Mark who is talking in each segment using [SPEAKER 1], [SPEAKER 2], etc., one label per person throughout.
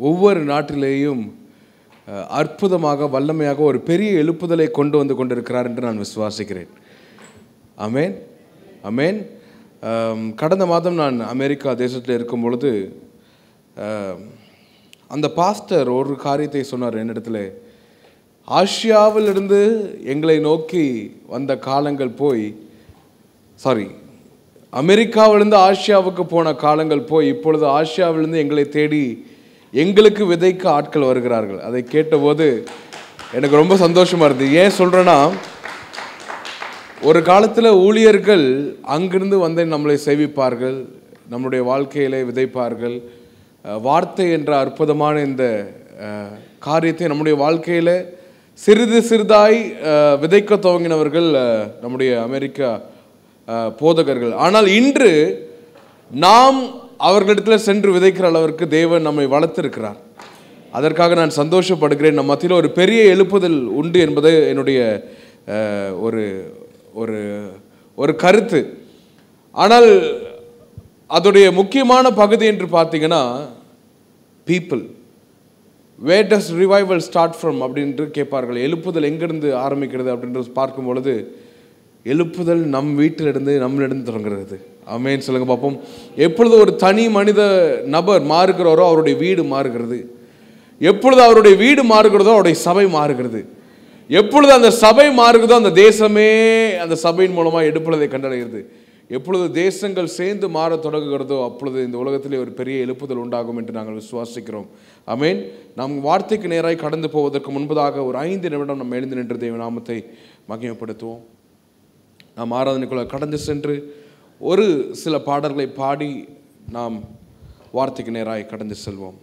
[SPEAKER 1] ஒவ்வொரு நாட்டிலேயும் அற்புதமாக வல்லமையாக ஒரு பெரிய எழுப்புதலை கொண்டு வந்து கொண்டிருக்கிறார் என்று நான் விசுவாசிக்கிறேன். ஆமேன், ஆமேன். கடந்த மாதம் நான் அமெரிக்கா தேசத்தில் இருக்கும் பொழுது அந்த பாஸ்டர் ஒரு காரியத்தை சொன்னார் என்னிடத்தில். ஆசியாவிலிருந்து எங்களை நோக்கி வந்த காலங்கள் போய் அமெரிக்காவிலிருந்து ஆசியாவுக்கு போன காலங்கள் போய் இப்பொழுது ஆசியாவிலிருந்து எங்களை தேடி எங்களுக்கு விதைக்க ஆட்கள் வருகிறார்கள். அதை கேட்டபோது எனக்கு ரொம்ப சந்தோஷமாக இருந்தது. ஏன் சொல்கிறேன்னா, ஒரு காலத்தில் ஊழியர்கள் அங்கிருந்து வந்து நம்மளை சேவிப்பார்கள், நம்முடைய வாழ்க்கையிலே விதைப்பார்கள். வார்த்தை என்ற அற்புதமான இந்த காரியத்தை நம்முடைய வாழ்க்கையில் சிறிது சிறிதாய் விதைக்க துவங்கினவர்கள் நம்முடைய அமெரிக்கா போதகர்கள். ஆனால் இன்று நாம் அவர்களிடத்தில் சென்று விதைக்கிற அளவிற்கு தேவன் நம்மை வளர்த்திருக்கிறார். அதற்காக நான் சந்தோஷப்படுகிறேன். நம் மத்தியில் ஒரு பெரிய எழுப்புதல் உண்டு என்பது என்னுடைய ஒரு ஒரு ஒரு கருத்து. ஆனால் அதோடைய முக்கியமான பகுதி என்று பார்த்தீங்கன்னா, people. Where does revival start from அப்படின்ட்டு கேட்பார்கள். எழுப்புதல் எங்கிருந்து ஆரம்பிக்கிறது அப்படின்றது பார்க்கும் பொழுது, எழுப்புதல் நம் வீட்டிலிருந்து நம்மளிடம் தொடங்குகிறது. ஆமேன் சொல்லுங்க பார்ப்போம். எப்பொழுது ஒரு தனி மனித நபர் மாறுகிறாரோ அவருடைய வீடு மாறுகிறது. எப்பொழுது அவருடைய வீடு மாறுகிறதோ அவருடைய சபை மாறுகிறது. எப்பொழுது அந்த சபை மாறுகிறதோ அந்த தேசமே அந்த சபையின் மூலமாக எழுப்புதலை கண்டடைகிறது. எப்பொழுது தேசங்கள் சேர்ந்து மாற தொடங்குகிறதோ அப்பொழுது இந்த உலகத்திலே ஒரு பெரிய எழுப்புதல் உண்டாகும் என்று நாங்கள் விசுவாசிக்கிறோம். ஆமேன். நம் வார்த்தைக்கு நேராய் கடந்து போவதற்கு முன்பதாக ஒரு 5 நிமிடம் நம்ம எழுந்து நின்று தேவ நாமத்தை மகிமைப்படுத்துவோம். நாம் ஆராதனைக்குள்ள கடந்து சென்று ஒரு சில பாடல்களை பாடி நாம் வார்த்தைக்கு நேராய் கடந்து செல்வோம்.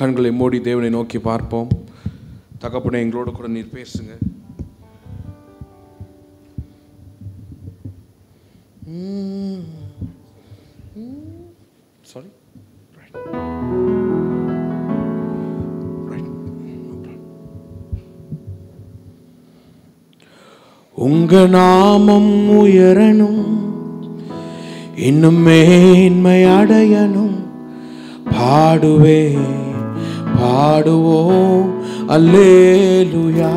[SPEAKER 1] கண்களை மூடி தேவனை நோக்கி பார்ப்போம். தகப்பனே, எங்களோடு கூட நீர் பேசுங்க. சாரி, உங்க நாமம் உயரணும், இன்னும் மேன்மை அடையணும். பாடுவோம் அல்லேலூயா.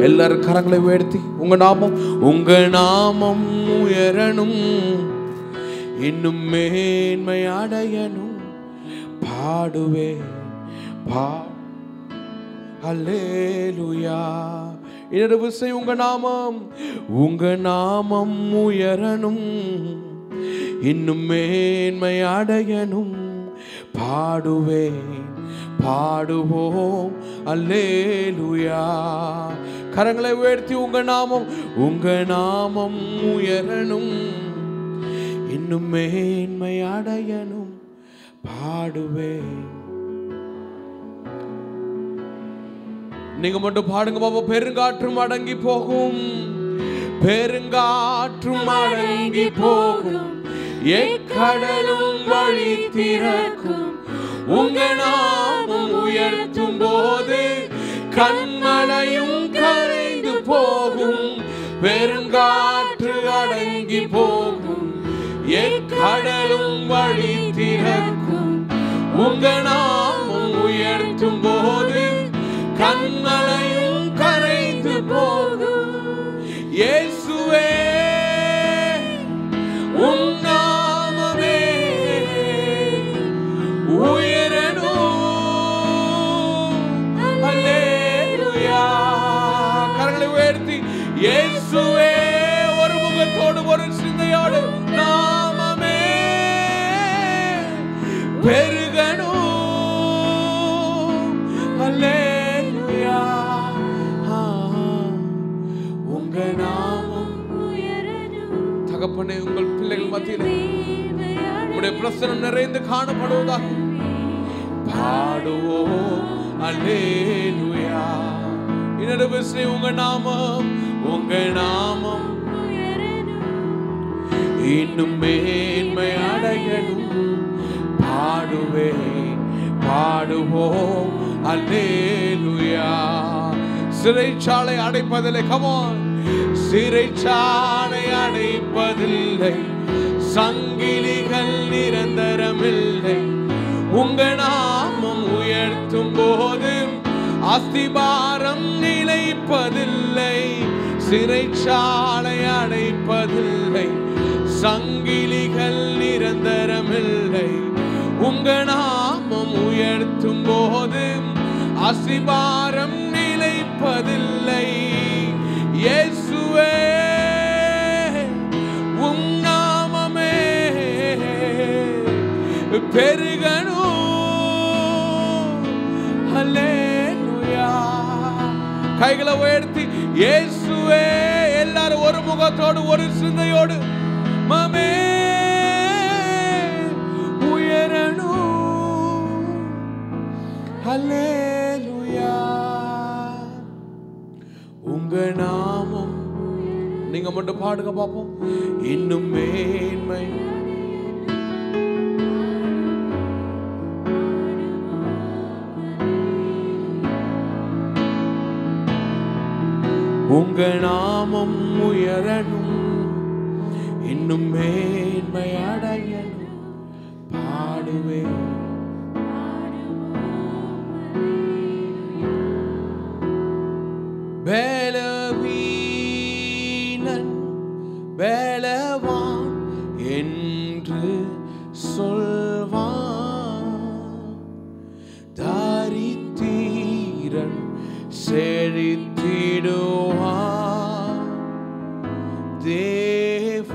[SPEAKER 1] எல்லாரும் கரங்களை உயர்த்தி உங்க நாமம் உயரணும், இன்னும் மேன்மை அடையணும். அல்லேலூயா. இரவு செய் உங்க நாமம் உயரணும், இன்னும் மேன்மை அடையணும். பாடுவோம் அல்லேலூயா. கரங்களை உயர்த்தி உங்க நாமம் உயரணும், இன்னும் மேன்மை அடையணும். பாடுவேன். நீங்க மட்டும் பாடுங்க பாபா. பெருங்காற்றும் அடங்கி போகும், பெருங்காற்றும் அடங்கி போகும், எக்கடலும் வழி திறக்கும். உங்க நாமம் உயர்த்தும் போது கண்மலையும் கரைந்து போகும். பெருங்காற்று அடங்கி போகும், எக்கடலும் வழி திறக்கும். உங்க நாமம் உயர்த்தும் போது கண்மலையும் கரைந்து போகும். இயேசுவே உம் நாமமே உயரணும். அல்லேலூயா. கரங்களை உயர்த்தி இயேசுவே ஒரு முகத்தோடு ஒரு சிந்தையோடு நாமமே பெருகணும். அல்லேலூயா. உங்க நாமம் உயரணும். தகப்பனே, உங்கள் பிள்ளைகள் மத்தியிலே உம்முடைய பிரசன்னம் நிறைந்து காணப்படுவதாக. பாடுவோம் அல்லேலூயா. இன்னொரு உங்க நாமம் இன்னும் மேன்மை அடையணும். பாடுவோம் அல்லேலூயா. சிறைச்சாலை அடைப்பதில்லை. come on. சிறைச்சாலை அடைப்பதில்லை, சங்கிலிகள் நிரந்தரமில்லை. உங்க நாமம் உயர்த்தும் போது அஸ்திபாரம் நிலைப்பதில்லை, சிறைச்சாலை அடைப்பதில்லை. சங்கிலிகள் நிரந்தரமில்லை. உங்க நாமம் உயர்த்தும் போது அஸ்திபாரம் நிலைப்பதில்லை. இயேசுவே உம் நாமமே பெருகணும். ஹல்லேலூயா. கைகளை உயர்த்தி இயேசுவே, எல்லாரும் ஒரு முகத்தோடு ஒரு சிந்தையோடு மமே உயரணும். ஹல்லேலூயா. உங்க நாமம், நீங்க மட்டும் பாடுங்க பாப்போம். இன்னும் மேன்மை உங்க நாமம் உயரணும், இன்னும் மேன்மை அடையணும். பாடுவேன் பலவீனன் பலவான் என்று சொல்வான், தாரித்தீரன் செழித்திடுவான். தேவ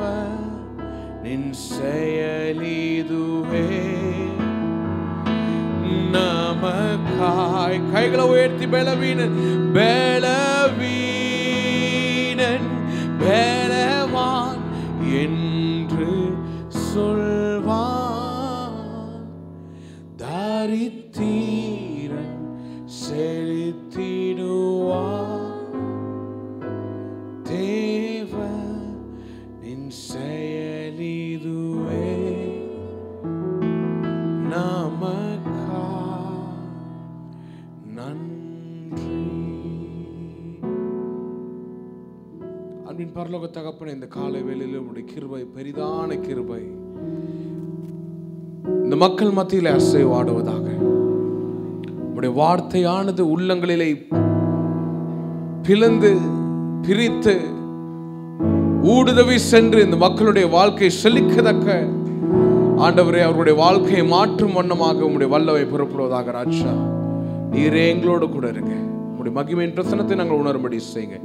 [SPEAKER 1] நின் செயலிதுவே நமக்காய். கைகளை உயர்த்தி பலவீனன் பலவீனன் பலவான் என்று சொல்வான், தாரித்தீரன் செழித்திடுவான். தேவ நின் செயலிதுவே நமக்கா நன்றி. அன்பின் பரலோக தகப்பனே, இந்த காலை வேளையில் உம்முடைய கிருபை, பெரிதான கிருபை இந்த மக்கள் மத்தியில் அசைவாடுவதாக. உம்முடைய வார்த்தையானது உள்ளங்களிலே பிளந்து பிரித்து ஊடுதவி சென்று இந்த மக்களுடைய வாழ்க்கை செழிக்கத்தக்க ஆண்டவரே, அவருடைய வாழ்க்கையை மாற்றும் வண்ணமாக உம்முடைய வல்லமை புறப்படுவதாக. ராஜா, நீரே எங்களோடு கூட இருங்க. உம்முடைய மகிமையின் பிரசன்னத்தை நாங்கள் உணரும்படி செய்யுங்க.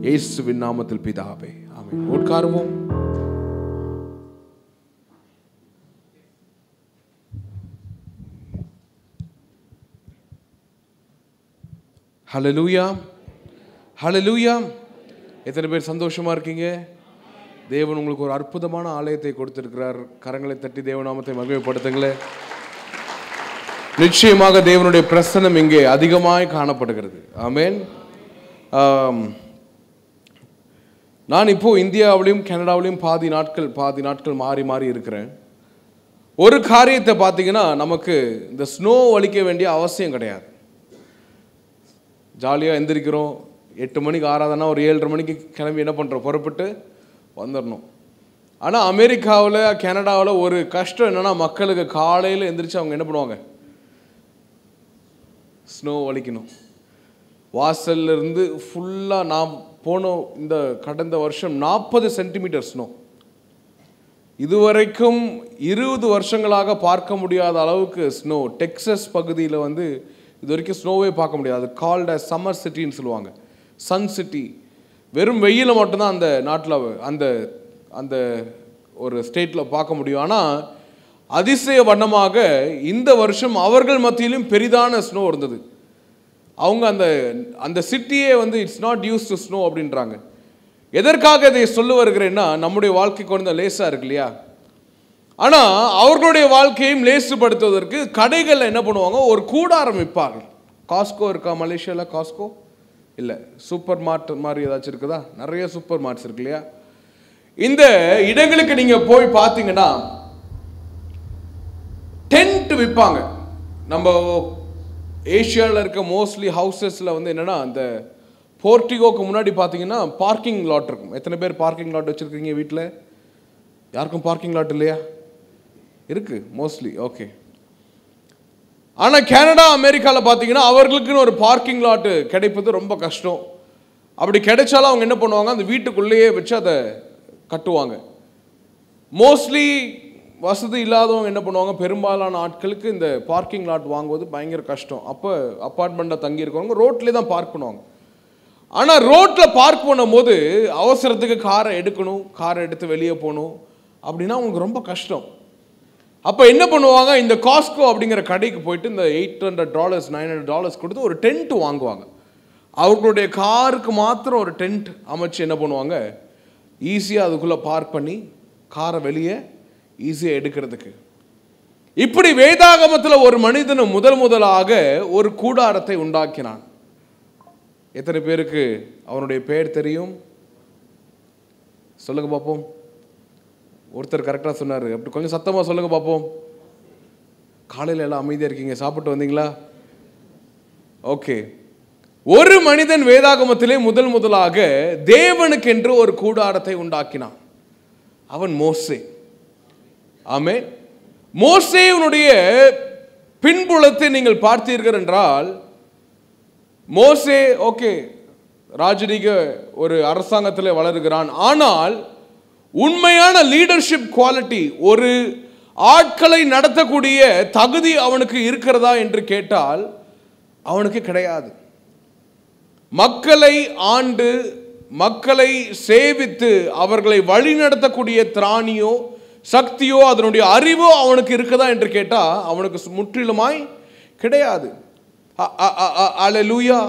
[SPEAKER 1] இயேசுவின் நாமத்தில் பிதாவே, ஆமென். உட்காருவோம். ஹல்லேலூயா, ஹல்லேலூயா. எத்தனை பேர் சந்தோஷமா இருக்கீங்க? தேவன் உங்களுக்கு ஒரு அற்புதமான ஆலயத்தை கொடுத்திருக்கிறார். கரங்களை தட்டி தேவநாமத்தை மகிமைப்படுத்துங்களேன். நிச்சயமாக தேவனுடைய பிரசன்னம் இங்கே அதிகமாய் காணப்படுகிறது. ஆமென். நான் இப்போ இந்தியாவிலையும் கனடாவிலையும் பாதி நாட்கள் மாறி மாறி இருக்கிறேன். ஒரு காரியத்தை பார்த்தீங்கன்னா, நமக்கு இந்த ஸ்னோ வலிக்க வேண்டிய அவசியம் கிடையாது. ஜாலியாக எந்திரிக்கிறோம், 8 மணிக்கு ஆராதனா, ஒரு 7:30 மணிக்கு கிளம்பி என்ன பண்ணுறோம், புறப்பட்டு வந்துடணும். ஆனால் அமெரிக்காவில் கனடாவில் ஒரு கஷ்டம் என்னென்னா, மக்களுக்கு காலையில் எந்திரிச்சு அவங்க என்ன பண்ணுவாங்க, ஸ்னோ வலிக்கணும். வாசல்ல இருந்து ஃபுல்லாக நான் போனோம் இந்த கடந்த வருஷம் 40 சென்டிமீட்டர் ஸ்னோ. இதுவரைக்கும் 20 வருஷங்களாக பார்க்க முடியாத அளவுக்கு ஸ்னோ. டெக்ஸஸ் பகுதியில் வந்து இது வரைக்கும் ஸ்னோவே பார்க்க முடியாது. கால்ட் அஸ் சம்மர் சிட்டின்னு சொல்லுவாங்க, சன் சிட்டி. வெறும் வெயில மட்டும்தான் அந்த நாட்டில் அந்த ஒரு ஸ்டேட்டில் பார்க்க முடியும். ஆனால் அதிசய வண்ணமாக இந்த வருஷம் அவர்கள் மத்தியிலும் பெரிதான ஸ்னோ இருந்தது. அவங்க அந்த சிட்டியே வந்து it's not use to snow அப்படின்றாங்க. எதற்காக இதை சொல்ல வருகிறேன்னா, நம்முடைய வாழ்க்கைக்கு கொஞ்சம் லேசாக இருக்கு இல்லையா? ஆனால் அவர்களுடைய வாழ்க்கையும் லேசுபடுத்துவதற்கு கடைகளில் என்ன பண்ணுவாங்க, ஒரு கூடாரம் விற்பார்கள். காஸ்கோ இருக்கா மலேசியாவில்? காஸ்கோ இல்லை, சூப்பர் மார்ட் மாதிரி ஏதாச்சும் இருக்குதா? நிறைய சூப்பர் மார்ட்ஸ் இருக்கு இல்லையா? இந்த இடங்களுக்கு நீங்கள் போய் பார்த்தீங்கன்னா டென்ட் விற்பாங்க. நம்ம ஏஷியாவில் இருக்க மோஸ்ட்லி ஹவுசஸில் வந்து என்னென்னா, அந்த போர்ட்டிகோக்கு முன்னாடி பார்த்தீங்கன்னா பார்க்கிங் லாட் இருக்கும். எத்தனை பேர் பார்க்கிங் லாட் வச்சுருக்கீங்க வீட்டில்? யாருக்கும் பார்க்கிங் லாட் இல்லையா? இருக்கு மோஸ்ட்லி. ஓகே. ஆனா கனடா அமெரிக்காவில் பார்த்தீங்கன்னா அவர்களுக்குன்னு ஒரு பார்க்கிங் லாட் கிடைப்பது ரொம்ப கஷ்டம். அப்படி கிடைச்சாலும் அவங்க என்ன பண்ணுவாங்க, அந்த வீட்டுக்குள்ளேயே வச்சு அதை கட்டுவாங்க. மோஸ்ட்லி வசதி இல்லாதவங்க என்ன பண்ணுவாங்க, பெரும்பாலான ஆட்களுக்கு இந்த பார்க்கிங் லாட் வாங்குவது பயங்கர கஷ்டம். அப்போ அப்பார்ட்மெண்ட்டில் தங்கி இருக்கவங்க ரோட்லேயே தான் பார்க் பண்ணுவாங்க. ஆனால் ரோட்டில் பார்க் பண்ணும்போது அவசரத்துக்கு காரை எடுக்கணும், காரை எடுத்து வெளியே போகணும் அப்படின்னா அவங்களுக்கு ரொம்ப கஷ்டம். அப்போ என்ன பண்ணுவாங்க, இந்த காஸ்கோ அப்படிங்கிற கடைக்கு போயிட்டு இந்த $800 $900 கொடுத்து ஒரு டென்ட் வாங்குவாங்க. அவர்களுடைய காருக்கு மாத்திரம் ஒரு டென்ட் அமைச்சு என்ன பண்ணுவாங்க, ஈஸியாக அதுக்குள்ளே பார்க் பண்ணி காரை வெளியே ஈஸியாக எடுக்கிறதுக்கு. இப்படி வேதாகமத்தில் ஒரு மனிதனும் முதலாக ஒரு கூடாரத்தை உண்டாக்கினான். எத்தனை பேருக்கு அவனுடைய பெயர் தெரியும்? சொல்லுங்க பார்ப்போம். ஒருத்தர் கரெக்டாக சொன்னார். அப்படி கொஞ்சம் சத்தமாக சொல்லுங்க பார்ப்போம். காலையில் எல்லாம் அமைதியாக இருக்கீங்க, சாப்பிட்டு வந்தீங்களா? ஓகே. ஒரு மனிதன் வேதாகமத்திலே முதலாக தேவனுக்கென்று ஒரு கூடாரத்தை உண்டாக்கினான். அவன் மோசே. ஆமென். மோசேயுடைய பின்புலத்தை நீங்கள் பார்த்தீர்கள் என்றால், மோசே ஓகே ராஜரீக ஒரு அரசாங்கத்தில் வளருகிறான். ஆனால் உண்மையான லீடர்ஷிப் குவாலிட்டி, ஒரு ஆட்களை நடத்தக்கூடிய தகுதி அவனுக்கு இருக்கிறதா என்று கேட்டால் அவனுக்கு கிடையாது. மக்களை ஆண்டு மக்களை சேவித்து அவர்களை வழி நடத்தக்கூடிய திராணியோ சக்தியோ அதனுடைய அறிவோ அவனுக்கு இருக்குதா என்று கேட்டால் அவனுக்கு முற்றிலுமாய் கிடையாது. அல்லேலூயா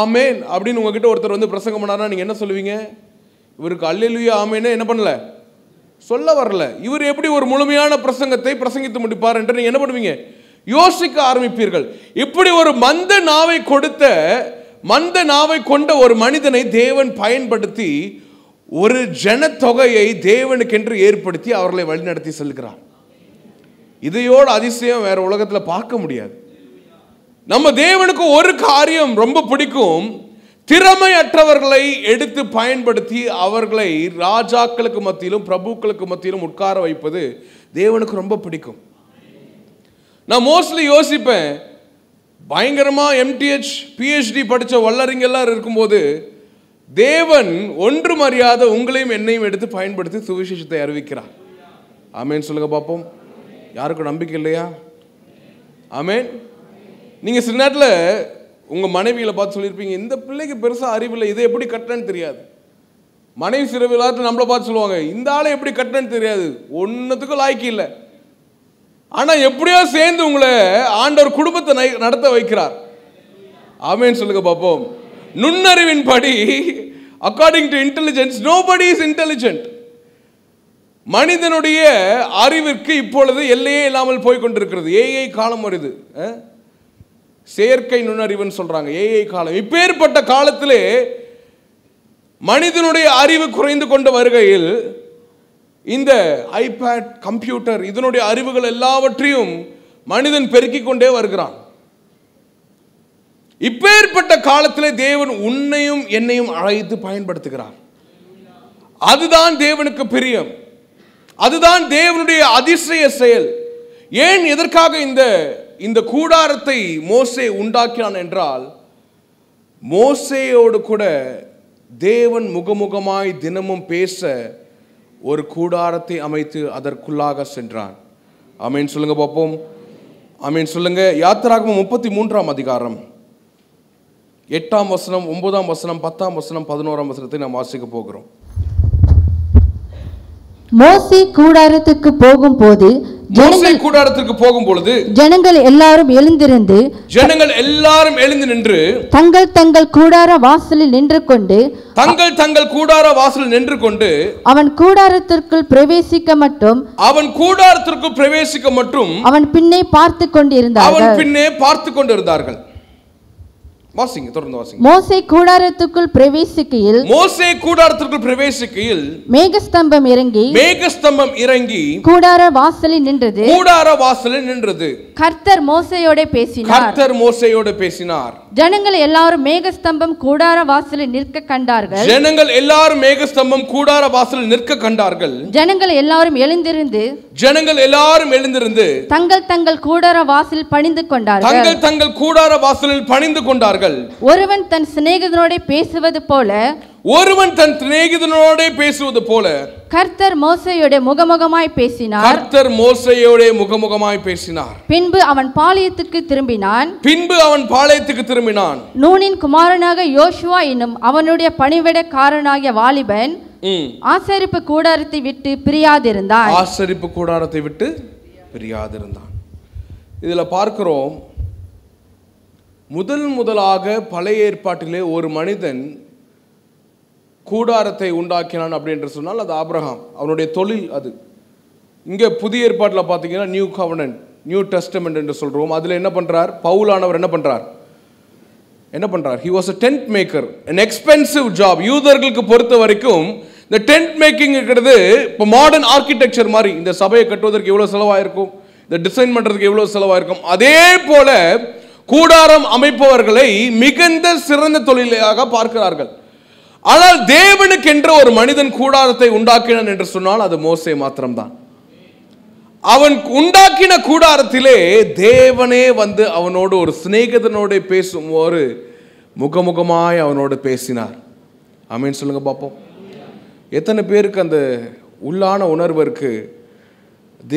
[SPEAKER 1] ஆமென் அப்படின்னு உங்ககிட்ட ஒருத்தர் வந்து பிரசங்கம் பண்ணாருன்னா நீங்க என்ன சொல்லுவீங்க? இவருக்கு அல்லேலூயா ஆமென்னு என்ன பண்ணல, சொல்ல வரல. இவர் எப்படி ஒரு முழுமையான பிரசங்கத்தை பிரசங்கித்து முடிப்பார் என்று நீங்க என்ன பண்ணுவீங்க? யோசிக்க ஆரம்பிப்பீர்கள். இப்படி ஒரு மந்த நாவை கொண்ட ஒரு மனிதனை தேவன் பயன்படுத்தி ஒரு ஜனத்தொகையை தேவனுக்கென்று ஏற்படுத்தி அவர்களை வழிநடத்தி செல்கிறார். இதையோட அதிசயம் வேற உலகத்தில் பார்க்க முடியாது. நம்ம தேவனுக்கு ஒரு காரியம் ரொம்ப பிடிக்கும், திறமையற்றவர்களை எடுத்து பயன்படுத்தி அவர்களை ராஜாக்களுக்கு மத்தியிலும் பிரபுக்களுக்கு மத்தியிலும் உட்கார வைப்பது தேவனுக்கு ரொம்ப பிடிக்கும். நான் மோஸ்ட்லி யோசிப்பேன், பயங்கரமா MTH PhD படித்த வல்லறிஞெல்லாம் இருக்கும்போது தேவன் ஒன்றும் அறியாத உங்களையும் என்னையும் எடுத்து பயன்படுத்தி சுவிசேஷத்தை அறிவிக்கிறார். ஆமேன் சொல்லுங்க பார்ப்போம். யாருக்கும் நம்பிக்கை இல்லையா? ஆமேன். நீங்க சில நேரத்தில் உங்க மனைவிகளை பார்த்து சொல்லியிருப்பீங்க, இந்த பிள்ளைக்கு பெருசா அறிவில்லை, இதை எப்படி கட்டணன்னு தெரியாது. மனைவி சில விழாத்தில் நம்மளை பார்த்து சொல்லுவாங்க, இந்த ஆளை எப்படி கட்டணன்னு தெரியாது, ஒன்னுத்துக்கும் லாய்க்கு இல்லை. ஆனா எப்படியோ சேர்ந்து உங்களை ஆண்டவர் குடும்பத்தை நடத்த வைக்கிறார். ஆமேன் சொல்லுங்க பார்ப்போம். நுண்ணறிவின் படி according to intelligence nobody is intelligent. மனிதனுடைய அறிவிற்கு இப்பொழுது எல்லையே இல்லாமல் போய் கொண்டிருக்கிறது. ஏஐ காலம் வருது, செயற்கை நுண்ணறிவுன்னு சொல்றாங்க, ஏஐ காலம். இப்பேற்பட்ட காலத்திலே மனிதனுடைய அறிவு குறைந்து கொண்டு வருகையில் இந்த ஐபேட் கம்ப்யூட்டர் இதனுடைய அறிவுகள் எல்லாவற்றையும் மனிதன் பெருக்கிக் கொண்டே வருகிறான். இப்பேற்பட்ட காலத்திலே தேவன் உன்னையும் என்னையும் அழைத்து பயன்படுத்துகிறார். அதுதான் தேவனுக்கு பிரியம், அதுதான் தேவனுடைய அதிசய செயல். ஏன் எதற்காக இந்த கூடாரத்தை மோசே உண்டாக்கினான் என்றால், மோசேயோடு கூட தேவன் முகமுகமாய் தினமும் பேச ஒரு கூடாரத்தை அமைத்து அதற்குள்ளாக சென்றான். ஆமென் சொல்லுங்க பார்ப்போம். ஆமென் சொல்லுங்க. யாத்திராகமம் 33ஆம் அதிகாரம் 8ஆம் வசனம் 9ஆம் வசனம் 10ஆம் வசனம் 11ஆம் வசனத்தை நாம் வாசிக்க போகிறோம்.
[SPEAKER 2] மோசே கூடாரத்துக்கு போகும்போது ஜனங்கள் எல்லாரும் எழுந்து நின்று தங்கள் தங்கள் கூடார வாசலில் நின்று கொண்டு அவன் கூடாரத்திற்குள் பிரவேசிக்க மட்டும் அவன் பின்னே பார்த்து கொண்டிருந்தார்கள்.
[SPEAKER 1] வாசிங்க, தொடர்ந்து வாசிங்க.
[SPEAKER 2] மோசே கூடாரத்துக்குள் பிரவேசிக்கையில் மேகஸ்தம்பம் இறங்கி கூடார வாசலில் நின்றது. கர்த்தர் மோசேயோடு பேசினார். ஜனங்கள் எல்லாரும் மேகஸ்தம்பம் கூடார வாசலில் நிற்க கண்டார்கள். ஜனங்கள் எல்லாரும் எழுந்திருந்து தங்கள் கூடார வாசலில் பணிந்து கொண்டார்கள். ஒருவன் தன் சிநேகிதனோட பேசுவது போல கர்த்தர் மோசேயோடு முகமுகமாய் பேசினார். பின்பு அவன் பாளையத்துக்கு திரும்பினான். நூனின் குமாரனாக யோசுவா என்னும் அவனுடைய பணிவிடைக்காரனாகிய வாலிபன் ஆசரிப்பு கூடாரத்தை விட்டு பிரியாதிருந்தான்.
[SPEAKER 1] இதுல பார்க்கிறோம், முதலாக பழைய ஏற்பாட்டிலே ஒரு மனிதன் கூடாரத்தை உண்டாக்கினான் அப்படின்னு சொன்னால் அது ஆபிரகாம். அவனுடைய தொழில் அது. இங்கே புதிய ஏற்பாட்டில் பார்த்தீங்கன்னா நியூ கவர்னன்ட், நியூ டெஸ்டமெண்ட் என்று சொல்கிறோம். அதில் என்ன பண்ணுறார்? பவுலானவர் என்ன பண்ணுறார்? He was a tent maker, an expensive job. யூதர்களுக்கு பொறுத்த வரைக்கும் இந்த டென்ட் மேக்கிங்கிறது இப்போ மாடர்ன் ஆர்கிடெக்சர் மாதிரி. இந்த சபையை கட்டுவதற்கு எவ்வளோ செலவாயிருக்கும், இந்த டிசைன் பண்ணுறதுக்கு எவ்வளோ செலவாயிருக்கும். அதே போல கூடாரம் அமைப்பவர்களை மிகுந்த சிறந்த தொழிலாக பார்க்கிறார்கள். ஆனால் தேவனுக்கென்று ஒரு மனிதன் கூடாரத்தை உண்டாக்கினான் என்று சொன்னால் அது மோசே மாத்திரம்தான். அவன் உண்டாக்கின கூடாரத்திலே தேவனே வந்து அவனோடு ஒரு சிநேகிதனோடு பேசும் ஒரு முகமுகமாய் அவனோடு பேசினார். ஆமென் சொல்லுங்க பார்ப்போம். எத்தனை பேருக்கு அந்த உள்ளான உணர்வு இருக்கு,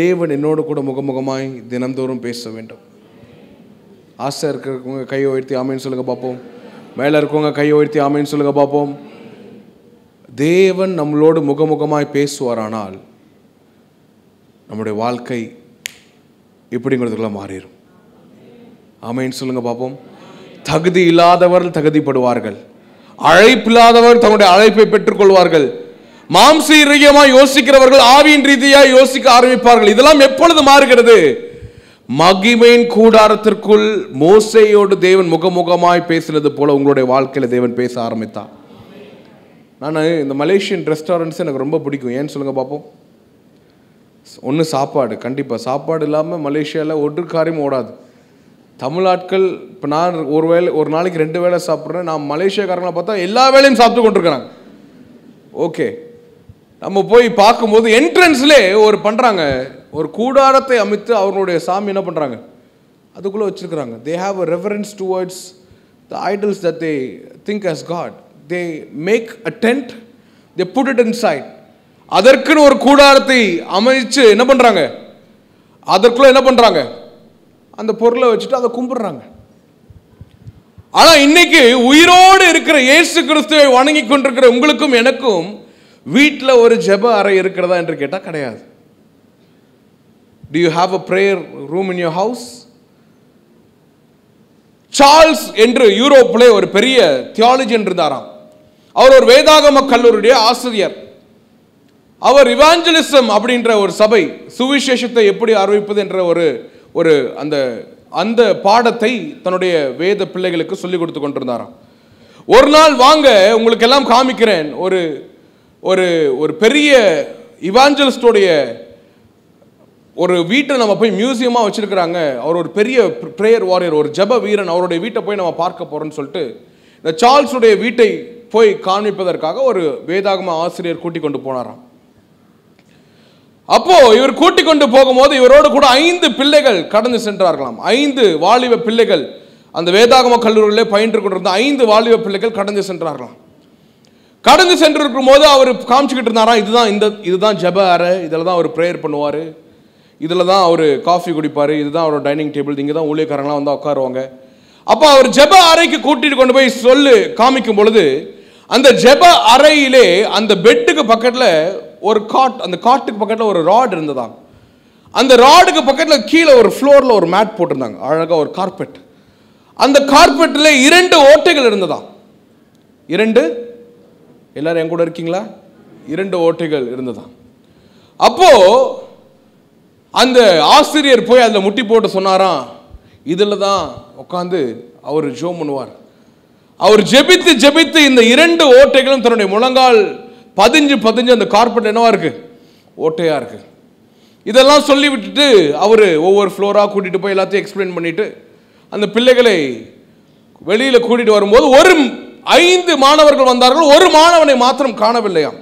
[SPEAKER 1] தேவன் என்னோடு கூட முகமுகமாய் தினந்தோறும் பேச வேண்டும்? ஆசை இருக்கிறவங்க கையை உயர்த்தி ஆமேன்னு சொல்லுங்க பார்ப்போம். மேலே இருக்கவங்க கையை உயர்த்தி ஆமேன்னு சொல்லுங்க பார்ப்போம். தேவன் நம்மளோடு முகமுகமாய் பேசுவாரானால் நம்முடைய வாழ்க்கை இப்படிங்கிறதுக்குள்ள மாறிடும். ஆமேன்னு சொல்லுங்க பார்ப்போம். தகுதி இல்லாதவர்கள் தகுதிப்படுவார்கள், அழைப்பில்லாதவர் தங்களுடைய அழைப்பை பெற்றுக்கொள்வார்கள், மாம்சீகமாய் யோசிக்கிறவர்கள் ஆவியின் ரீதியாக யோசிக்க ஆரம்பிப்பார்கள். இதெல்லாம் எப்பொழுது மாறுகிறது? மகிமையின் கூடாரத்திற்குள் மோசேயோடு தேவன் முகமுகமாய் பேசினது போல உங்களுடைய வாழ்க்கையில தேவன் பேச ஆரம்பித்தார். நான் இந்த மலேசியன் ரெஸ்டாரண்ட்ஸ் எனக்கு ரொம்ப பிடிக்கும். ஏன்னு சொல்லுங்க பார்ப்போம். ஒன்று சாப்பாடு, கண்டிப்பாக சாப்பாடு இல்லாமல் மலேசியாவில் ஒரு காரியமும் ஓடாது. தமிழ்நாட்கள் இப்போ நான் ஒரு நாளைக்கு 2 வேளை சாப்பிட்றேன். நான் மலேசியாக்காரங்களை பார்த்தா எல்லா வேலையும் சாப்பிட்டு கொண்டிருக்கிறாங்க. ஓகே, நம்ம போய் பார்க்கும்போது என்ட்ரன்ஸ்லே ஒரு கூடாரத்தை அமைத்து அவர்களுடைய சாமி என்ன பண்ணுறாங்க, அதுக்குள்ளே வச்சுருக்கிறாங்க. They have a reverence towards the idols that they think as god. They make a tent, they put it inside. அதற்குன்னு ஒரு கூடாரத்தை அமைச்சு என்ன பண்ணுறாங்க, அதற்குள்ளே என்ன பண்ணுறாங்க, அந்த பொருளை வச்சுட்டு அதை கும்பிடுறாங்க. ஆனால் இன்னைக்கு உயிரோடு இருக்கிற இயேசு கிறிஸ்துவை வணங்கி கொண்டிருக்கிற உங்களுக்கும் எனக்கும் வீட்டில் ஒரு ஜெப அறை இருக்கிறதா என்று கேட்டால் கிடையாது. Do you have a prayer room in your house? Charles என்று யூரோப்பிலே ஒரு பெரிய தியாலஜியன் இருந்தாராம். அவர் ஒரு வேதாகம கல்லூரியுடைய ஆசிரியர். அவர் இவாஞ்சலிசம் அப்படின்ற ஒரு சபை, சுவிசேஷத்தை எப்படி அறிவிப்பது என்ற ஒரு அந்த பாடத்தை தன்னுடைய வேத பிள்ளைகளுக்கு சொல்லிக் கொடுத்து கொண்டிருந்தாராம். ஒரு நாள் வாங்க உங்களுக்கு எல்லாம் காமிக்கிறேன், ஒரு பெரிய இவாஞ்சலிஸ்டோடைய ஒரு வீட்டை நம்ம போய் மியூசியமாக வச்சிருக்கிறாங்க. அவர் ஒரு பெரிய பிரேயர் வாரியர், ஒரு ஜப வீரன். அவருடைய வீட்டை போய் நம்ம பார்க்க போகிறோன்னு சொல்லிட்டு இந்த சார்ல்ஸுடைய வீட்டை போய் காண்பிப்பதற்காக ஒரு வேதாகம ஆசிரியர் கூட்டிக் கொண்டு போனாராம். அப்போ இவர் கூட்டிக் கொண்டு போகும்போது இவரோடு கூட 5 பிள்ளைகள் கடந்து சென்றார்களாம். 5 வாலிப பிள்ளைகள், அந்த வேதாகம கல்லூரியிலே பயின்று கொண்டிருந்த 5 வாலிப பிள்ளைகள் கடந்து சென்றார்களாம். கடந்து சென்றிருக்கும் போது அவர் காமிச்சுக்கிட்டு இருந்தாராம், இதுதான் ஜப அறை, இதில் தான் அவர் ப்ரேயர் பண்ணுவார், இதில் தான் அவர் காஃபி குடிப்பார், இதுதான் அவரோட டைனிங் டேபிள், இங்கே தான் ஊழியக்காரங்களாம் வந்து உட்காருவாங்க. அப்போ அவர் ஜப அறைக்கு கூட்டிட்டு கொண்டு போய் காமிக்கும் பொழுது அந்த ஜப அறையிலே அந்த பெட்டுக்கு பக்கத்தில் ஒரு அந்த காட்டுக்கு பக்கத்தில் ஒரு ராட் இருந்ததாம். அந்த ராடுக்கு பக்கத்தில் கீழே ஒரு ஃப்ளோரில் ஒரு மேட் போட்டிருந்தாங்க, அழகாக ஒரு கார்பெட். அந்த கார்பெட்டில் 2 ஓட்டைகள் இருந்ததாம். 2, எல்லாரும் என் கூட இருக்கீங்களா? 2 ஓட்டைகள் இருந்ததாம். அப்போ அந்த ஆசிரியர் போய் அதில் முட்டி போட்டு சொன்னாராம், இதில் தான் உட்காந்து அவர் ஜோம் பண்ணுவார், அவர் ஜெபித்து ஜெபித்து இந்த 2 ஓட்டைகளும் தன்னுடைய முழங்கால் பதிஞ்சு அந்த கார்பெட் என்னவா இருக்கு, ஓட்டையா இருக்கு. இதெல்லாம் சொல்லி விட்டுட்டு அவரு ஒவ்வொரு ஃப்ளோரா கூட்டிட்டு போய் எல்லாத்தையும் எக்ஸ்பிளைன் பண்ணிட்டு அந்த பிள்ளைகளை வெளியில கூட்டிட்டு வரும்போது 5 மாணவர்கள் வந்தார்கள், ஒரு மாணவனை மாத்திரம் காணவில்லையாம்.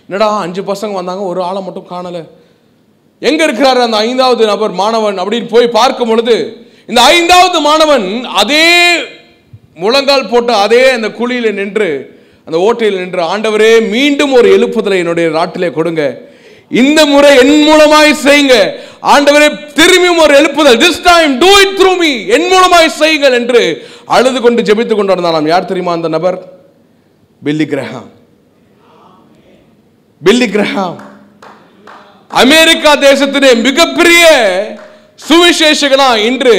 [SPEAKER 1] என்னடா 5 பசங்க வந்தாங்க, ஒரு ஆளை மட்டும் காணல, எங்க இருக்கிறாரு அந்த 5வது நபர் மாணவன் அப்படின்னு போய் பார்க்கும் பொழுது இந்த 5வது மாணவன் அதே முழங்கால் போட்டு அதே அந்த குழியில நின்று அந்த ஓட்டையில் நின்று, ஆண்டவரே மீண்டும் ஒரு எழுப்புதலை என்னுடைய நாட்டிலே கொடுங்க, இந்த முறை என் மூலமாய் செய்யுங்க ஆண்டவரே, திரும்பியும் ஒரு எழுப்புதல், this time do it through me, என் மூலமாய் செய்யுங்கள் என்று அழுது கொண்டு ஜெபித்துக் கொண்டு வந்தாராம். யார் தெரியுமா அந்த நபர்? பில்லி கிரஹாம். பில்லி கிரஹாம் அமெரிக்கா தேசத்திலே மிகப்பெரிய சுவிசேஷகனா இன்று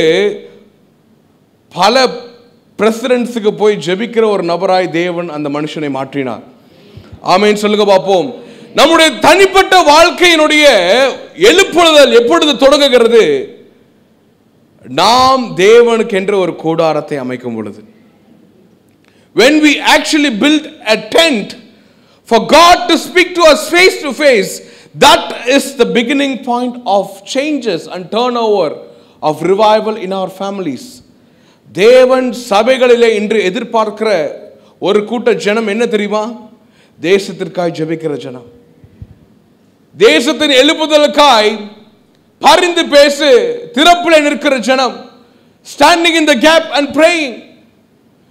[SPEAKER 1] பல பிரசிடென்ட்ஸுக்கு போய் ஜெபிக்கிற ஒரு நபராய் தேவன் அந்த மனுஷனை மாற்றினார். ஆமென் சொல்லுங்க பார்ப்போம். நம்முடைய தனிப்பட்ட வாழ்க்கையினுடைய எழுப்புதல் எப்பொழுது தொடங்குகிறது? நாம் தேவனுக்கு என்று ஒரு கூடாரத்தை அமைக்கும் பொழுது. When we actually build a tent for God to speak to us face to face, that is the beginning point of changes and turnover of revival in our families. தேவன் சபைகளிலே இன்று எதிர்பார்க்கிற ஒரு கூட்ட ஜனம் என்ன தெரியுமா? தேசத்திற்காய் ஜெபிக்கிற ஜனம், தேசத்தின் எழுப்புதலுக்காய் பரிந்து பேசு திறப்பிலே நிற்கிற ஜனம், standing in the gap and praying.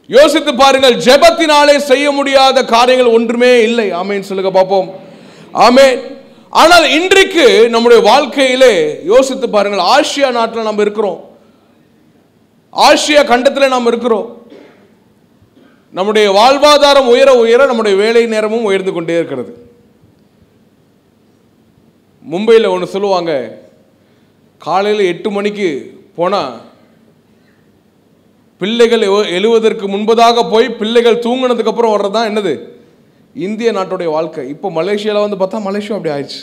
[SPEAKER 1] யோசித்து பாருங்கள், ஜெபத்தினாலே செய்ய முடியாத காரியங்கள் ஒன்றுமே இல்லை. ஆமென் சொல்லுங்க பாப்போம். ஆமென். ஆனால் இன்றைக்கு நம்முடைய வாழ்க்கையிலே யோசித்து பாருங்கள், ஆசியா நாட்டில் நாம் இருக்கிறோம், ஆசியா கண்டத்தில் நாம் இருக்கிறோம். நம்முடைய வாழ்வாதாரம் உயர உயர நம்முடைய வேலை நேரமும் உயர்ந்து கொண்டே இருக்கிறது. மும்பையில் ஒன்று சொல்லுவாங்க, காலையில் 8 மணிக்கு போனால் பிள்ளைகள் எழுவதற்கு முன்பதாக போய் பிள்ளைகள் தூங்கினதுக்கு அப்புறம் வர்றதுதான் என்னது இந்திய நாட்டுடைய வாழ்க்கை. இப்போ மலேசியாவில் வந்து பார்த்தா மலேசியா அப்படி ஆயிடுச்சு.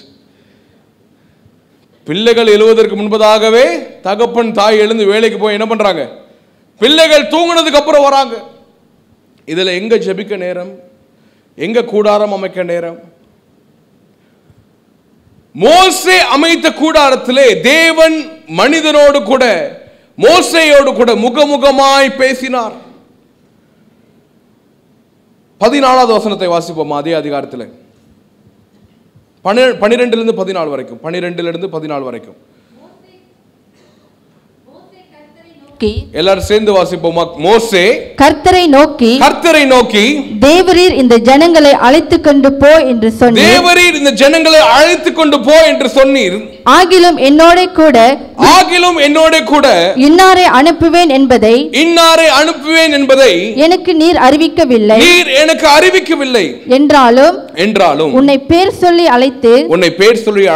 [SPEAKER 1] பிள்ளைகள் எழுவதற்கு முன்பதாகவே தகப்பன் தாய் எழுந்து வேலைக்கு போய் என்ன பண்றாங்க, பிள்ளைகள் தூங்கினதுக்கு அப்புறம் வராங்க. இதுல எங்க ஜெபிக்க நேரம், எங்க கூடாரம் அமைக்க நேரம்? மோசே அமைத்த கூடாரத்திலே தேவன் மனிதனோடு கூட, மோசேயோடு கூட முகமுகமாய் பேசினார். 14வது வசனத்தை வாசிப்போம். அதே அதிகாரத்தில் 12 14 வரைக்கும், 12 14 வரைக்கும் எல்லாரும் சேர்ந்து வாசிப்போமா? மோசே கர்த்தரை நோக்கி
[SPEAKER 2] தேவரீர் இந்த ஜனங்களை அழைத்து கொண்டு போ என்று சொன்னீர்.
[SPEAKER 1] தேவரீர் இந்த ஜனங்களை அழைத்து கொண்டு போ என்று சொன்னீர்.
[SPEAKER 2] ஆகிலும் என்னோட கூட இன்னாரை அனுப்புவேன் என்பதை எனக்கு நீர் அறிவிக்கவில்லை என்றாலும் உன்னை பேர் சொல்லி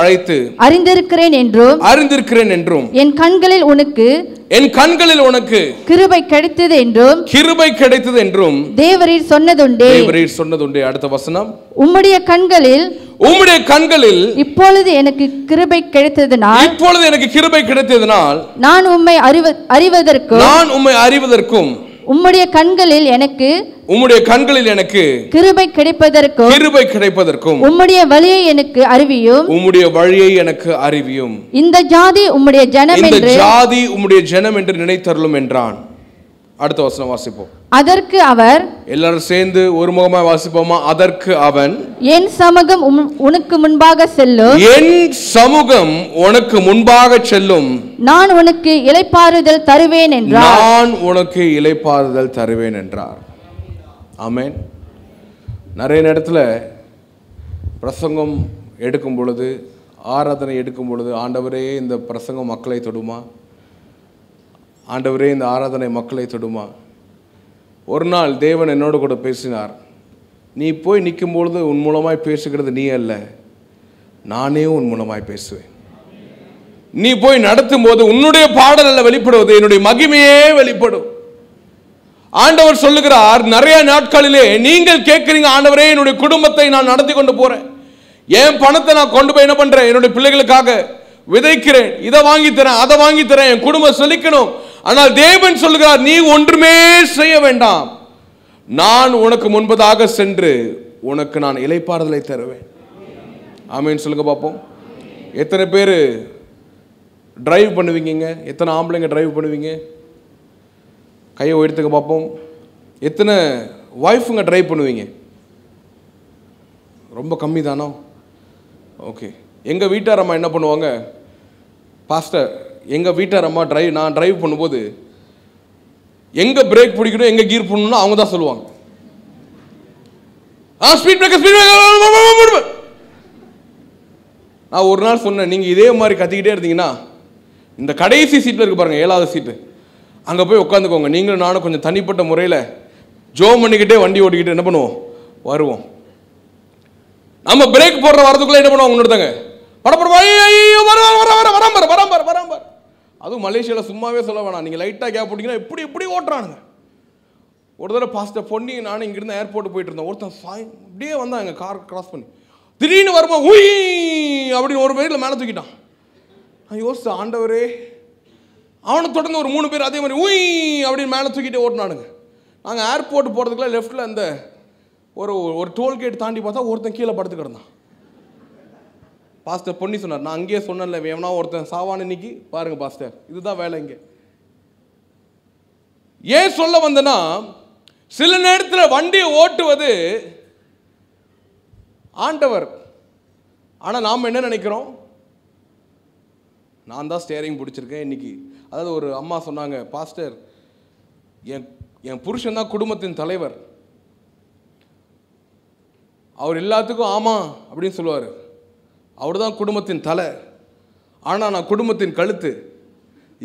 [SPEAKER 2] அழைத்து அறிந்திருக்கிறேன் என்றும் என் கண்களில் உனக்கு கிருபை கிடைத்தது என்றும் தேவரீர் சொன்னதுண்டே. அடுத்த வசனம், உம்முடைய கண்களில் இப்பொழுது எனக்கு கிருபை கிடைத்ததனால் நான் உம்மை அறிவதற்கும் உம்முடைய கண்களில் எனக்கு கிருபை கிடைப்பதற்கும் உம்முடைய வழியை எனக்கு அறிவியும் இந்த ஜாதி உம்முடைய ஜனம் என்று நினைத்தருளும் என்றான். அடுத்த வசனம் வாசிப்போம். அதற்கு அவர், எல்லாரும் சேர்ந்து ஒரு முகமாய் வாசிப்போமா? அதற்கு அவன், என் சமூகம் உனக்கு முன்பாக செல்லும், நான் உனக்கு இளைப்பாறுதல் தருவேன் என்றார். ஆமென். நிறைய நேரத்தில் பிரசங்கம் எடுக்கும் பொழுது, ஆராதனை எடுக்கும் பொழுது, ஆண்டவரே இந்த பிரசங்கம் மக்களை தொடுமா, ஆண்டவரே இந்த ஆராதனை மக்களை தொடுமா. ஒரு நாள் தேவன் என்னோடு கூட பேசினார். நீ போய் நிற்கும் பொழுது உன் மூலமாய் பேசுகிறது நீ அல்ல, நானே உன் மூலமாய் பேசுவேன். நீ போய் நடத்தும் போது உன்னுடைய பாடல் அல்ல வெளிப்படுவது, என்னுடைய மகிமையே வெளிப்படும். ஆண்டவர் சொல்லுகிறார், நிறைய நாட்களிலே நீங்கள் கேட்கிறீங்க, ஆண்டவரே என்னுடைய குடும்பத்தை நான் நடத்தி கொண்டு போறேன், என் பணத்தை நான் கொண்டு போய் என்ன பண்றேன், என்னுடைய பிள்ளைகளுக்காக விதைக்கிறேன், இதை வாங்கி தரேன், அதை வாங்கி தரேன், என் குடும்பம் செழிக்கணும். ஆனால் தேவன் சொல்லுகிறார், நீ ஒன்றுமே செய்ய வேண்டாம்,
[SPEAKER 1] நான் உனக்கு முன்பதாக சென்று உனக்கு நான் இளைப்பாறுதலை தருவேன். ஆமேன் சொல்லுங்க பார்ப்போம். எத்தனை பேர் டிரைவ் பண்ணுவீங்க? எத்தனை ஆம்பளைங்க டிரைவ் பண்ணுவீங்க? கையை உயர்த்துக்க பார்ப்போம். எத்தனை ஒய்ஃபுங்க டிரைவ் பண்ணுவீங்க? ரொம்ப கம்மி தானோ? ஓகே. எங்கள் வீட்டார் அம்மா என்ன பண்ணுவாங்க, பாஸ்டர் எங்கள் வீட்டார் அம்மா நான் டிரைவ் பண்ணும்போது எங்கே பிரேக் பிடிக்கணும் எங்கே கீர் பண்ணணும்னு அவங்க தான் சொல்லுவாங்க. Speed breaker. நான் ஒரு நாள் சொன்னேன், நீங்கள் இதே மாதிரி கத்திக்கிட்டே இருந்தீங்கன்னா இந்த கடைசி சீட்டில் இருக்கு பாருங்கள், 7வது சீட்டு, அங்கே போய் உட்காந்துக்கோங்க. நீங்களும் நானும் கொஞ்சம் தனிப்பட்ட முறையில் ஜோம் பண்ணிக்கிட்டே வண்டி ஓட்டிக்கிட்டு என்ன பண்ணுவோம், வருவோம். நம்ம பிரேக் போடுற வரதுக்குள்ளே என்ன பண்ணுவோம், இன்னொருத்தங்க வராம்பார். அதுவும் மலேசியாவில் சும்மாவே சொல்ல வேணாம், நீங்கள் லைட்டாக கேப் போட்டிங்கன்னா எப்படி ஓட்டுறானுங்க. ஒரு தடவை பாஸ்டர் பொன்னி நானும் இங்கிருந்து ஏர்போர்ட் போயிட்டு இருந்தோம். ஒருத்தன் அப்படியே வந்தான் எங்கள் கார் கிராஸ் பண்ணி, திடீர்னு வருமா உய் அப்படின்னு ஒரு பேரில் மேலே தூக்கிட்டான். நான் யோசித்தேன், ஆண்டவரே, அவனை தொடர்ந்து ஒரு 3 பேர் அதே மாதிரி உய் அப்படின்னு மேலே தூக்கிட்டே ஓட்டினானுங்க. நாங்கள் ஏர்போர்ட் போகிறதுக்குள்ள லெஃப்டில் அந்த ஒரு டோல்கேட் தாண்டி பார்த்தா ஒருத்தன் கீழே படுத்து கிடந்தான். பாஸ்டர் பொன்னி சொன்னார், நான் அங்கேயே சொன்னேன்ல, வேணா ஒருத்தன் சாவான இன்னைக்கு பாருங்க பாஸ்டர், இதுதான் வேலை இங்கே. ஏன் சொல்ல வந்தேன்னா, சில நேரத்தில் வண்டியை ஓட்டுவது ஆண்டவர். ஆனால் நாம் என்ன நினைக்கிறோம், நான் தான் ஸ்டேரிங் பிடிச்சிருக்கேன் இன்னைக்கு. அதாவது ஒரு அம்மா சொன்னாங்க, பாஸ்டர் என் புருஷன் தான் குடும்பத்தின் தலைவர், அவர் எல்லாத்துக்கும் ஆமாம் அப்படின்னு சொல்லுவார், அவர் தான் குடும்பத்தின் தலை, ஆனால் நான் குடும்பத்தின் கழுத்து,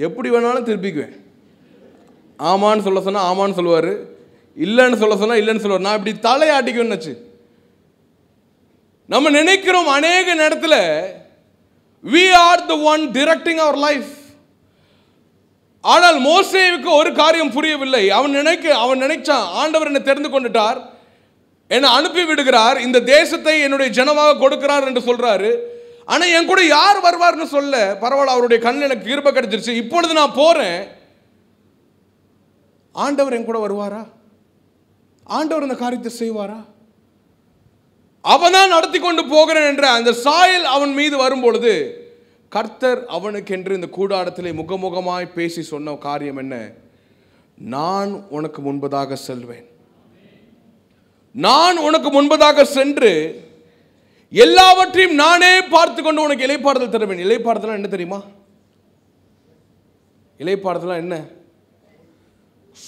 [SPEAKER 1] எப்படி வேணாலும் திருப்பிக்குவேன். ஆமான்னு சொல்ல சொன்னால் ஆமான்னு சொல்லுவார், இல்லைன்னு சொல்ல சொன்னால் இல்லைன்னு சொல்லுவார். நான் இப்படி தலையாட்டிக்குவேன்னு நம்ம நினைக்கிறோம் அநேக நேரத்தில் we are the one directing our life. ஆனால் மோசேவுக்கு ஒரு காரியம் புரியவில்லை. அவன் நினைச்சான், ஆண்டவர் என்னை தெரிந்து கொண்டுட்டார், என்னை அனுப்பி விடுகிறார், இந்த தேசத்தை என்னுடைய ஜனமாக கொடுக்கிறார் என்று சொல்றாரு. ஆனால் என் கூட யார் வருவார்னு சொல்ல, பரவாயில்ல, அவருடைய கண்ணில் எனக்கு கிருபை கிடைச்சிருச்சு, இப்பொழுது நான் போறேன், ஆண்டவர் என் கூட வருவாரா? ஆண்டவர் இந்த காரியத்தை செய்வாரா? அவன் தான் நடத்தி கொண்டு போகிறேன் என்ற அந்த சாயல் அவன் மீது வரும்பொழுது, கர்த்தர் அவனுக்கென்று இந்த கூடாரத்திலே முகமுகமாய் பேசி சொன்ன காரியம் என்ன, நான் உனக்கு முன்பதாக செல்வேன், நான் உனக்கு முன்பதாக சென்று எல்லாவற்றையும் நானே பார்த்து கொண்டு உனக்கு இளைப்பாறுதல் தருவேன். இளைப்பாறுதல் என்ன தெரியுமா? இளைப்பாறுதல் என்ன?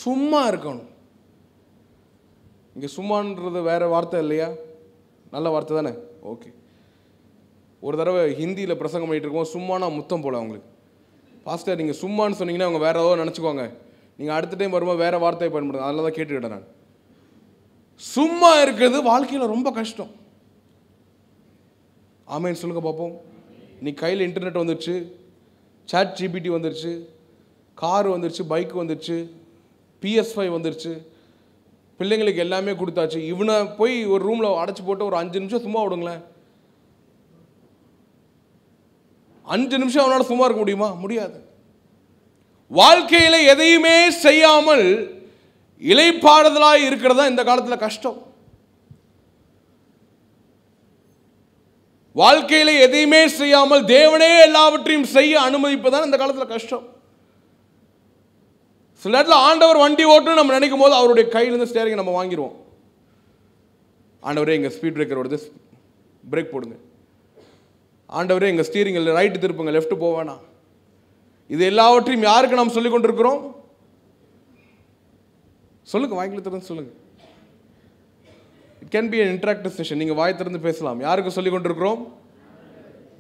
[SPEAKER 1] சும்மா இருக்கணும். இங்கே சும்மான்றது வேற வார்த்தை இல்லையா? நல்ல வார்த்தை தானே? ஓகே. ஒரு தடவை ஹிந்தியில் பிரசங்கம் பண்ணிட்டு இருக்கோம், சும்மானா முத்தம் போல அவங்களுக்கு. பாஸ்டர் நீங்கள் சும்மான்னு சொன்னீங்கன்னா அவங்க வேற ஏதோ நினச்சிக்குவாங்க, நீங்கள் அடுத்த டைம் வரும்போது வேற வார்த்தையை பயன்படுத்துங்க, அதில் தான் கேட்டுக்கிட்டேன் நான். சும்மா இருக்கிறது வாழ்க்கையில் ரொம்ப கஷ்டம். ஆமேன்னு சொல்லுங்க பார்ப்போம். நீ கையில் இன்டர்நெட் வந்துருச்சு, சாட் ஜிபிடி வந்துருச்சு, கார் வந்துருச்சு, பைக் வந்துருச்சு, PS5 வந்துருச்சு, பிள்ளைங்களுக்கு எல்லாமே கொடுத்தாச்சு. இவனை போய் ஒரு ரூமில் அடைச்சி போட்டு ஒரு 5 நிமிஷம் சும்மா விடுங்களேன். 5 நிமிஷம் அவனால் சும்மா இருக்க முடியுமா? முடியாது. வாழ்க்கையில் எதையுமே செய்யாமல் இளைப்பாறுதலாய் இருக்கிறதா இந்த காலத்தில் கஷ்டம். வாழ்க்கையில் எதையுமே செய்யாமல் தேவனே எல்லாவற்றையும் செய்ய அனுமதிப்பதான் இந்த காலத்தில் கஷ்டம். சில நேரத்தில் ஆண்டவர் வண்டி ஓட்டணும் நம்ம நினைக்கும் போது அவருடைய கையிலிருந்து ஸ்டேரிங் நம்ம வாங்கிடுவோம். ஆண்டவரே எங்கள் ஸ்பீட் பிரேக்கர் வருது, பிரேக் போடுங்க. ஆண்டவரே எங்கள் ஸ்டீரிங் ரைட்டு திருப்புங்க, லெஃப்ட் போவேனா. இது எல்லாவற்றையும் யாருக்கு நாம் சொல்லிக் கொண்டிருக்கிறோம்? சொல்லுங்க, வாய்க்குள்ள திறந்து சொல்லுங்க. It can be an interactive session. நீங்கள் வாய் திறந்து பேசலாம். யாருக்கு சொல்லிக் கொண்டிருக்கிறோம்?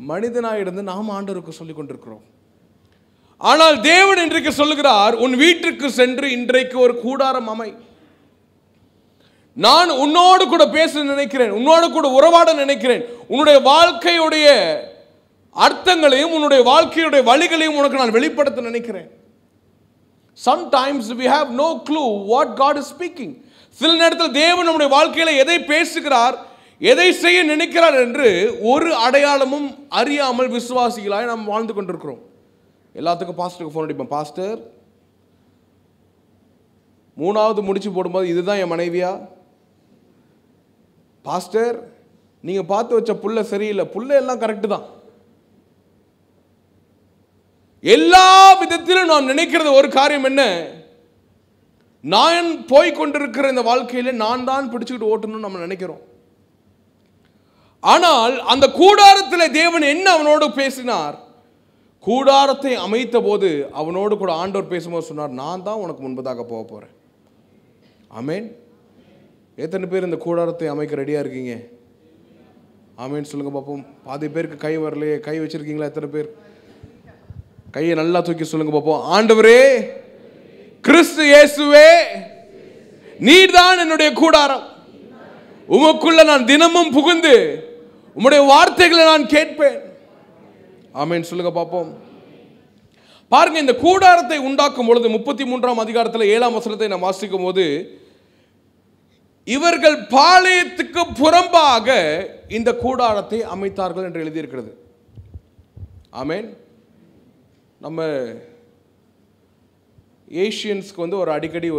[SPEAKER 1] மனிதனாக இருந்து நாம் ஆண்டவருக்கு சொல்லிக் கொண்டிருக்கிறோம். ஆனால் தேவன் இன்றைக்கு சொல்லுகிறார், உன் வீட்டிற்கு சென்று இன்றைக்கு ஒரு கூடாரம் அமை. நான் உன்னோடு கூட பேச நினைக்கிறேன், உன்னோடு கூட உறவாட நினைக்கிறேன். உன்னுடைய வாழ்க்கையுடைய அர்த்தங்களையும் உன்னுடைய வாழ்க்கையுடைய வழிகளையும் உனக்கு நான் வெளிப்படுத்த நினைக்கிறேன். Sometimes we have no clue what God is speaking. சில நேரத்தில் தேவன் நம்முடைய வாழ்க்கையில எதை பேசுகிறார், எதை செய்ய நினைக்கிறார் என்று ஒரு அடையாளமும் அறியாமல் விசுவாசிகளாய் நாம் வாழ்ந்து கொண்டிருக்கிறோம். எல்லாத்துக்கும் பாஸ்டருக்கு ஃபோன் அடிப்போம், பாஸ்டர் மூணாவது முடிச்சு போடும்போது இதுதான் என் மனைவியா? பாஸ்டர், நீங்கள் பார்த்து வச்ச புள்ள சரியில்லை. புள்ள எல்லாம் கரெக்டு தான். எல்லா விதத்திலும் நாம் நினைக்கிறது ஒரு காரியம் என்ன? நான் போய்கொண்டிருக்கிற இந்த வாழ்க்கையில நான் தான் பிடிச்சுக்கிட்டு ஓட்டணும்னு நம்ம நினைக்கிறோம். ஆனால் அந்த கூடாரத்தில் தேவன் என்ன அவனோடு பேசினார்? கூடாரத்தை அமைத்த போது அவனோடு கூட ஆண்டவர் பேசும்போது சொன்னார், நான் தான் உனக்கு முன்பதாக போக போறேன். ஆமேன். எத்தனை பேர் இந்த கூடாரத்தை அமைக்க ரெடியா இருக்கீங்க? ஆமேன் சொல்லுங்க பார்ப்போம். பாதி பேருக்கு கை வரலையே. கை வச்சிருக்கீங்களா? எத்தனை பேர்? கையை நல்லா தூக்கி சொல்லுங்க பார்ப்போம். ஆண்டவரே, கிறிஸ்து இயேசுவே, நீர்தான் என்னுடைய கூடாரம். உமக்குள்ள நான் தினமும் புகுந்து உம்முடைய வார்த்தைகளை நான் கேட்பேன். ஆமேன் சொல்லுங்க பார்ப்போம். பாருங்க, இந்த கூடாரத்தை உண்டாக்கும் பொழுது 33ஆம் அதிகாரத்தில் 7ஆம் வசனத்தை நாம் வாசிக்கும் போது, இவர்கள் பாளையத்துக்கு புறம்பாக இந்த கூடாரத்தை அமைத்தார்கள் என்று எழுதியிருக்கிறது. ஆமேன். நம்ம ஏஷியன்ஸ்க்கு வந்து ஒரு அடிக்கடி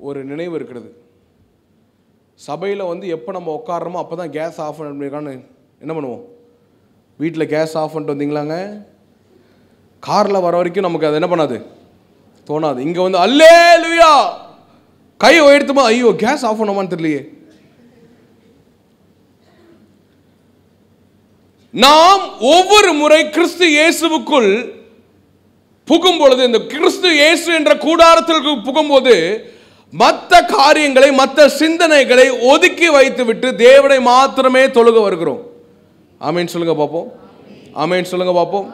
[SPEAKER 1] ஒரு நினைவு இருக்கிறது. சபையில் வந்து எப்போ நம்ம உட்காடுறோமோ அப்போ தான் கேஸ் ஆஃப் பண்ணிருக்கான்னு என்ன பண்ணுவோம்? வீட்டில் கேஸ் ஆஃப் பண்ணிட்டு வந்தீங்களாங்க, காரில் வர வரைக்கும் நமக்கு அது என்ன பண்ணாது, தோணாது. இங்கே வந்து அல்லேலூயா கை உயர்த்துமா, ஐயோ கேஸ் ஆஃப் பண்ணமான்னு தெரியலையே. நாம் ஒவ்வொரு முறை கிறிஸ்து இயேசுவுக்குள் புகும் பொழுது, இந்த கிறிஸ்து இயேசு என்ற கூடாரத்திற்கு புகும்போது மற்ற காரியங்களை, மற்ற சிந்தனைகளை ஒதுக்கி வைத்து விட்டு தேவனை மாத்திரமே தொழுக வருகிறோம். ஆமேன் சொல்லுங்க பார்ப்போம். ஆமேன் சொல்லுங்க பார்ப்போம்.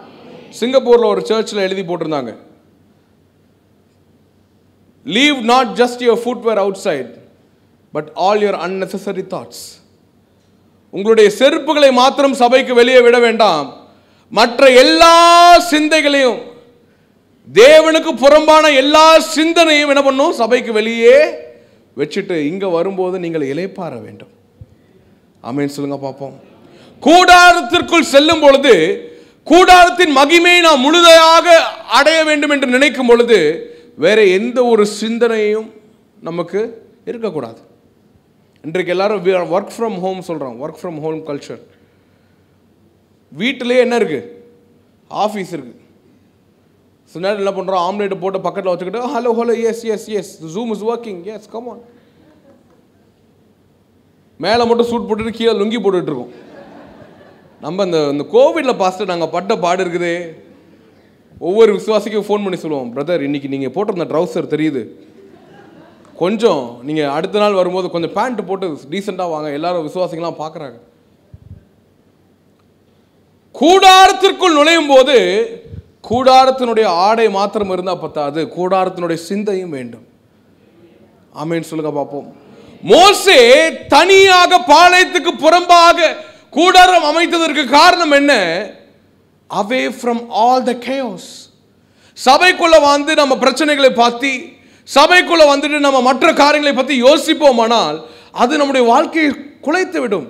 [SPEAKER 1] சிங்கப்பூரில் ஒரு சர்ச்சில் எழுதி போட்டிருந்தாங்க, leave not just your footwear outside but all your unnecessary thoughts. உங்களுடைய செருப்புகளை மாத்திரம் சபைக்கு வெளியே விட வேண்டாம், மற்ற எல்லா சிந்தைகளையும், தேவனுக்கு புறம்பான எல்லா சிந்தனையும் என்ன பண்ணும், சபைக்கு வெளியே வச்சுட்டு இங்க வரும்போது நீங்கள் இளைப்பாற வேண்டும். ஆமென் சொல்லுங்க பார்ப்போம். கூடாரத்திற்குள் செல்லும் பொழுது கூடாரத்தின் மகிமையை நாம் முழுதாக அடைய வேண்டும் என்று நினைக்கும் பொழுது வேற எந்த ஒரு சிந்தனையும் நமக்கு இருக்கக்கூடாது. இன்றைக்கு எல்லாரும் ஒர்க் ஃப்ரம் ஹோம் சொல்றோம். Work from home culture. வீட்டிலேயே என்ன இருக்கு, ஆஃபீஸ் இருக்கு. சில நேரம் என்ன பண்ணுறோம், ஆம்லேட் போட்டு பக்கத்தில் வச்சுக்கிட்டு hello hello yes yes yes zoom is working yes come on. மேலே மட்டும் சூட் போட்டுட்டு கீழே லுங்கி போட்டுட்டு இருக்கோம். நம்ம இந்த கோவிடில் பாஸ்டர் நாங்கள் பட்ட பாடு இருக்குது. ஒவ்வொரு விசுவாசிக்கும் ஃபோன் பண்ணி சொல்லுவோம், பிரதர் இன்னைக்கு நீங்கள் போட்டிருந்த ட்ரௌசர் தெரியுது, கொஞ்சம் நீங்கள் அடுத்த நாள் வரும்போது கொஞ்சம் பேண்ட் போட்டு டீசெண்டாக வாங்க, எல்லாரும் விசுவாசிகளாம் பார்க்குறாங்க. கூடாரத்திற்குள் நுழையும் போது கூடாரத்தினுடைய ஆடை மாத்திரம் இருந்தால் பத்தாது, கூடாரத்தினுடைய சிந்தையும் வேண்டும். ஆமென் சொல்லுங்க பார்ப்போம். மோசே தனியாக பாளையத்துக்கு புறம்பாக கூடாரம் அமைத்ததற்கு காரணம் என்ன? Away from all the chaos. சபைக்குள்ள வந்து நம்ம பிரச்சனைகளை பற்றி, சபைக்குள்ள வந்துட்டு நம்ம மற்ற காரியங்களை பற்றி யோசிப்போமானால் அது நம்முடைய வாழ்க்கையை குலைத்து விடும்.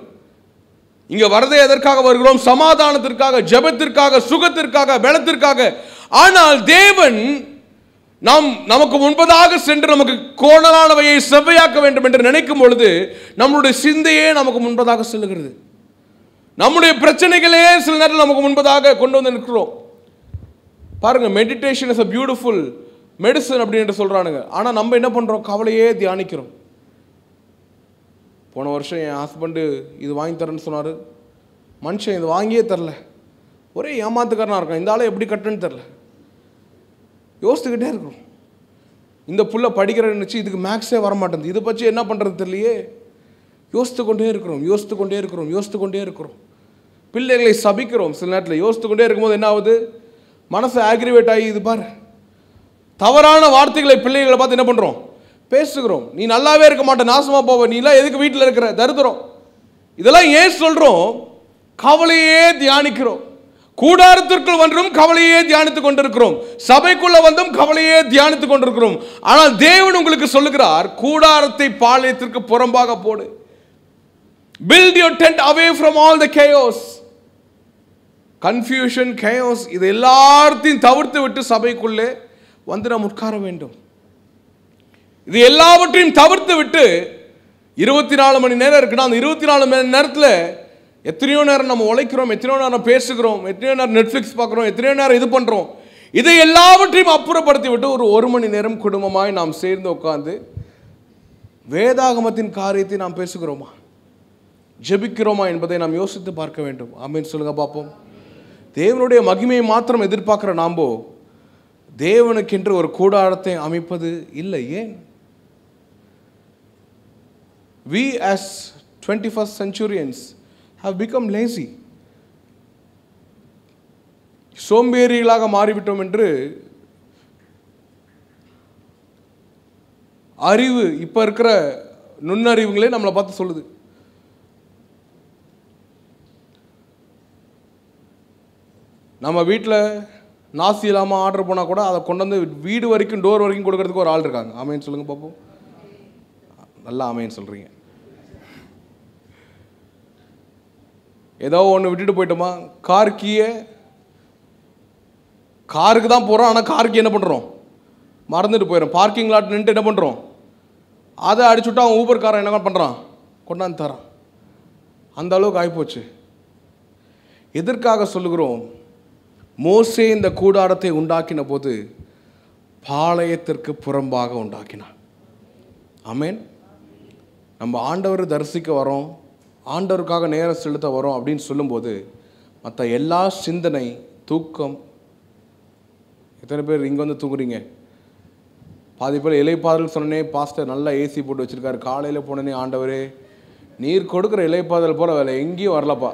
[SPEAKER 1] இங்க வரதே எதற்காக வருகிறோம்? சமாதானத்திற்காக, ஜெபத்திற்காக, சுகத்திற்காக, பலத்திற்காக. ஆனால் தேவன் நமக்கு முன்பதாக சென்று நமக்கு கோணலானவையை செவ்வையாக்க வேண்டும் என்று நினைக்கும் பொழுது நம்முடைய சிந்தையே நமக்கு முன்பதாக செல்லுகிறது. நம்முடைய பிரச்சனைகளே சில நேரத்தில் நமக்கு முன்பதாக கொண்டு வந்து நிற்கிறோம். பாருங்க, meditation is a beautiful medicine அப்படின்னு சொல்றானுங்க. ஆனால் நம்ம என்ன பண்றோம்? கவலையே தியானிக்கிறோம். போன வருஷம் என் ஹஸ்பண்டு இது வாங்கி தரேன்னு சொன்னார். மனுஷன் இது வாங்கியே தரல, ஒரே ஏமாத்துக்காரனாக இருக்கான். இந்த ஆளை எப்படி கட்டுன்னு தெரில, யோசித்துக்கிட்டே இருக்கிறோம். இந்த புள்ள படிக்கிறேன்னு வச்சு இதுக்கு மேக்ஸே வரமாட்டேங்குது, இதை பற்றி என்ன பண்ணுறது தெரியலையே. யோசித்து கொண்டே இருக்கிறோம். பிள்ளைகளை சபிக்கிறோம். சில நேரத்தில் யோசித்து கொண்டே இருக்கும்போது என்ன ஆகுது? மனசு ஆக்ரிவேட் ஆகி இது பாரு, தவறான வார்த்தைகளை பிள்ளைகளை பார்த்து என்ன பண்ணுறோம்? பேசுகிறோம். நீ நல்லாவே இருக்க மாட்ட, நாசமா போவ, நீ எல்லாம் எதுக்கு வீட்டில் இருக்கிற, தருதுறோம். இதெல்லாம் ஏன் சொல்றோம்? கவலையே தியானிக்கிறோம். கூடாரத்திற்குள் வந்தும் கவலையே தியானித்துக் கொண்டிருக்கிறோம், சபைக்குள்ள வந்தும் கவலையே தியானித்துக் கொண்டிருக்கிறோம். ஆனால் தேவன் உங்களுக்கு சொல்லுகிறார், கூடாரத்தை பாளையத்திற்கு புறம்பாக போடு. Build your tent away from all the chaos. Confusion, chaos, இது எல்லாத்தையும் தவிர்த்து விட்டு சபைக்குள்ளே வந்து நாம் உட்கார வேண்டும். இது எல்லாவற்றையும் தவிர்த்து விட்டு 24 மணி நேரம் இருக்குன்னா அந்த 24 மணி நேரத்தில் எத்தனையோ நேரம் நம்ம உழைக்கிறோம், எத்தனையோ நேரம் பேசுகிறோம், எத்தனையோ நேரம் நெட்ஃப்ளிக்ஸ் பார்க்குறோம், எத்தனையோ நேரம் இது பண்ணுறோம். இதை எல்லாவற்றையும் அப்புறப்படுத்தி விட்டு ஒரு மணி நேரம் குடும்பமாய் நாம் சேர்ந்து உட்கார்ந்து வேதாகமத்தின் காரியத்தை நாம் பேசுகிறோமா, ஜெபிக்கிறோமா என்பதை நாம் யோசித்து பார்க்க வேண்டும். ஆமென் சொல்லுங்க பார்ப்போம். தேவனுடைய மகிமையை மாத்திரம் எதிர்பார்க்கிற நாம்போ தேவனுக்கென்று ஒரு கூடாரத்தை அமைப்பது இல்லை. ஏன்? We as 21st centurions have become lazy. சோம்பேறிகளாக மாறிவிட்டோம் என்று அறிவு, இப்ப இருக்கிற நுண்ணறிவுகளே நம்மளை பார்த்து சொல்லுது. நம்ம வீட்டில் நாசி இல்லாமல் ஆர்டர் பண்ணால் கூட அதை கொண்டு வந்து வீடு வரைக்கும் டோர் வரைக்கும் கொடுக்கறதுக்கு ஒரு ஆள் இருக்காங்க. ஆமேன்னு சொல்லுங்க பார்ப்போம். நல்லா ஆமேன்னு சொல்கிறீங்க. ஏதோ ஒன்று விட்டுட்டு போயிட்டோமா, கார் கீயை காருக்கு தான் போகிறோம், ஆனால் காருக்கு என்ன பண்ணுறோம், மறந்துட்டு போயிடும். பார்க்கிங் லாட் நின்றுட்டு என்ன பண்ணுறோம், அதை அடிச்சுட்டா அவன் ஊபர் காரை என்ன பண்ணுறான், கொண்டாந்து தரான். அந்த அளவுக்கு ஆகிப்போச்சு. எதற்காக சொல்லுகிறோம்? மோசே இந்த கூடாரத்தை உண்டாக்கின போது பாளையத்திற்கு புறம்பாக உண்டாக்கினான். ஆமென். நம்ம ஆண்டவர் தரிசிக்க வரோம், ஆண்டவருக்காக நேரம் செலுத்த வரோம் அப்படின்னு சொல்லும்போது மற்ற எல்லா சிந்தனை, தூக்கம், எத்தனை பேர் இங்கே வந்து தூங்குறீங்க? பாதி பேர் இலைப்பாதல் சொன்னே, பாஸ்டர் நல்லா ஏசி போட்டு வச்சுருக்காரு, காலையில் போனேனே ஆண்டவரே நீர் கொடுக்குற இலைப்பாதல் போல வேலை எங்கேயும் வரலப்பா,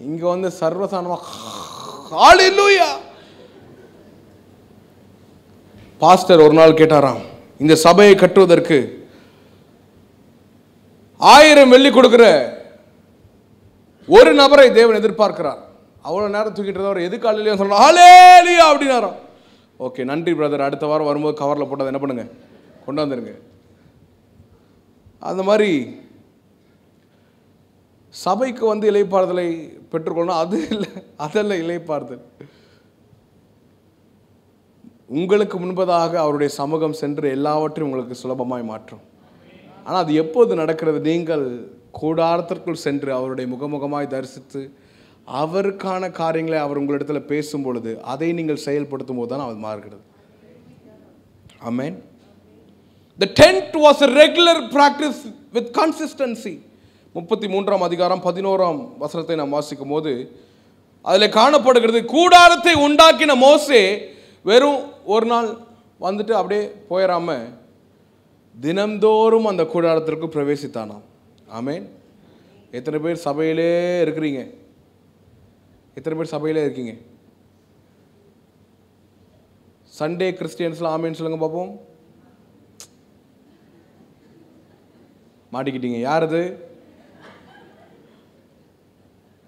[SPEAKER 1] இங்கே வந்து சர்வசாதாரணமாக ஹல்லேலூயா. பாஸ்டர் ஒரு நாள் கேட்டாராம், இந்த சபையை கட்டுவதற்கு 1000 வெள்ளி கொடுக்கிற ஒரு நபரை தேவன் எதிர்பார்க்கிறார். அவ்வளோ நேரம் தூக்கிட்டு இருந்தவர் எது காலையிலேயே சொல்றார் ஹல்லேலூயா அப்படின்னாராம். ஓகே நன்றி பிரதர், அடுத்த வாரம் வரும்போது கவரில் போட்டு என்ன பண்ணுங்க, கொண்டாந்துருங்க. அந்த மாதிரி சபைக்கு வந்து இலைப்பாறுதலை பெற்றுக்கொள்ளணும், அது இல்லை, அதல்ல இலைப்பாறுதல். உங்களுக்கு முன்பதாக அவருடைய சமூகம் சென்று எல்லாவற்றையும் உங்களுக்கு சுலபமாய் மாற்றும். ஆனால் அது எப்போது நடக்கிறது? நீங்கள் கூடாரத்திற்குள் சென்று அவருடைய முகமுகமாய் தரிசித்து அவருக்கான காரியங்களை அவர் உங்களிடத்தில் பேசும் பொழுது அதை நீங்கள் செயல்படுத்தும் போது தான் அது மாறுகிறது. ஆமென். The tent was a regular practice with consistency. 33ஆம் அதிகாரம் 11ஆம் வசனத்தை நாம் வாசிக்கும் போது அதில் காணப்படுகிறது, கூடாரத்தை உண்டாக்கின மோசே வெறும் ஒரு நாள் வந்துட்டு அப்படியே போயிடாம தினம்தோறும் அந்த கூடாரத்திற்கு பிரவேசித்தானாம். ஆமென். எத்தனை பேர் சபையிலே இருக்கிறீங்க? எத்தனை பேர் சபையிலே இருக்கீங்க? சண்டே கிறிஸ்டியன்ஸ்லாம் ஆமென் சொல்லுங்க பார்ப்போம். மாட்டிக்கிட்டீங்க. யார் அது?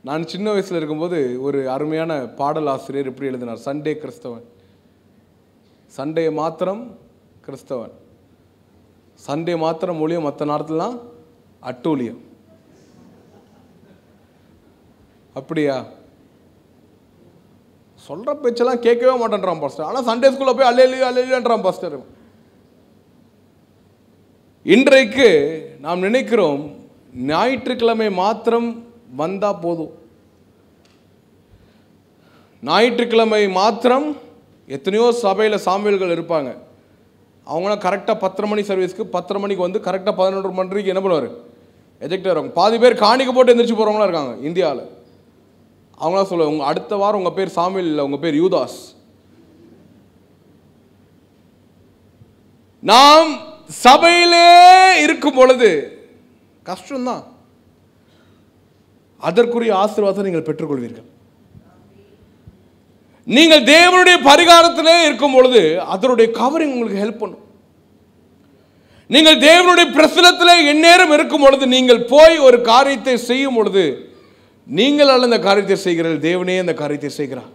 [SPEAKER 1] நான் சின்ன வயசில் இருக்கும்போது ஒரு அருமையான பாடல் ஆசிரியர் இப்படி எழுதினார், சண்டே கிறிஸ்தவன், சண்டே மாத்திரம் கிறிஸ்தவன், சண்டே மாத்திரம் ஊழியம், மற்ற நேரத்துலாம் அட்டூழியம். அப்படியா? சொல்கிற பேச்செல்லாம் கேட்கவே மாட்டேன்றான் பாஸ்டர், ஆனால் சண்டே ஸ்கூலில் போய் அல்லேலூயா அல்லேலூயான்றான் பாஸ்டர். இன்றைக்கு நாம் நினைக்கிறோம் ஞாயிற்றுக்கிழமை மாத்திரம் வந்தா போதும். ஞாயிற்றுக்கிழமை மாத்திரம் எத்தனையோ சபையில் சாமியல்கள் இருப்பாங்க, அவங்களாம் கரெக்டாக 10:30 மணி சர்வீஸ்க்கு 10:30 மணிக்கு வந்து கரெக்டாக 11 மணிக்கு என்ன பண்ணுவார், எஜெக்ட் ஆகிறாங்க. பாதி பேர் காணிக்க போட்டு எந்திரிச்சு போகிறவங்களாம் இருக்காங்க இந்தியாவில். அவங்களாம் சொல்லுவாங்க, உங்கள் அடுத்த வாரம் உங்கள் பேர் சாமியல் இல்லை, உங்கள் பேர் யூதாஸ். நாம் சபையிலே இருக்கும் பொழுது கஷ்டம்தான், அதற்குரிய ஆசீர்வாதத்தை நீங்கள் பெற்றுக்கொள்வீர்கள். நீங்கள் தேவனுடைய பரிகாரத்திலே இருக்கும் பொழுது அதனுடைய கவரிங் உங்களுக்கு ஹெல்ப் பண்ணும். நீங்கள் தேவனுடைய பிரசன்னத்திலே எந்நேரம் இருக்கும் பொழுது நீங்கள் போய் ஒரு காரியத்தை செய்யும் பொழுது நீங்கள் அல்ல அந்த காரியத்தை செய்கிறீர்கள், தேவனே அந்த காரியத்தை செய்கிறார்.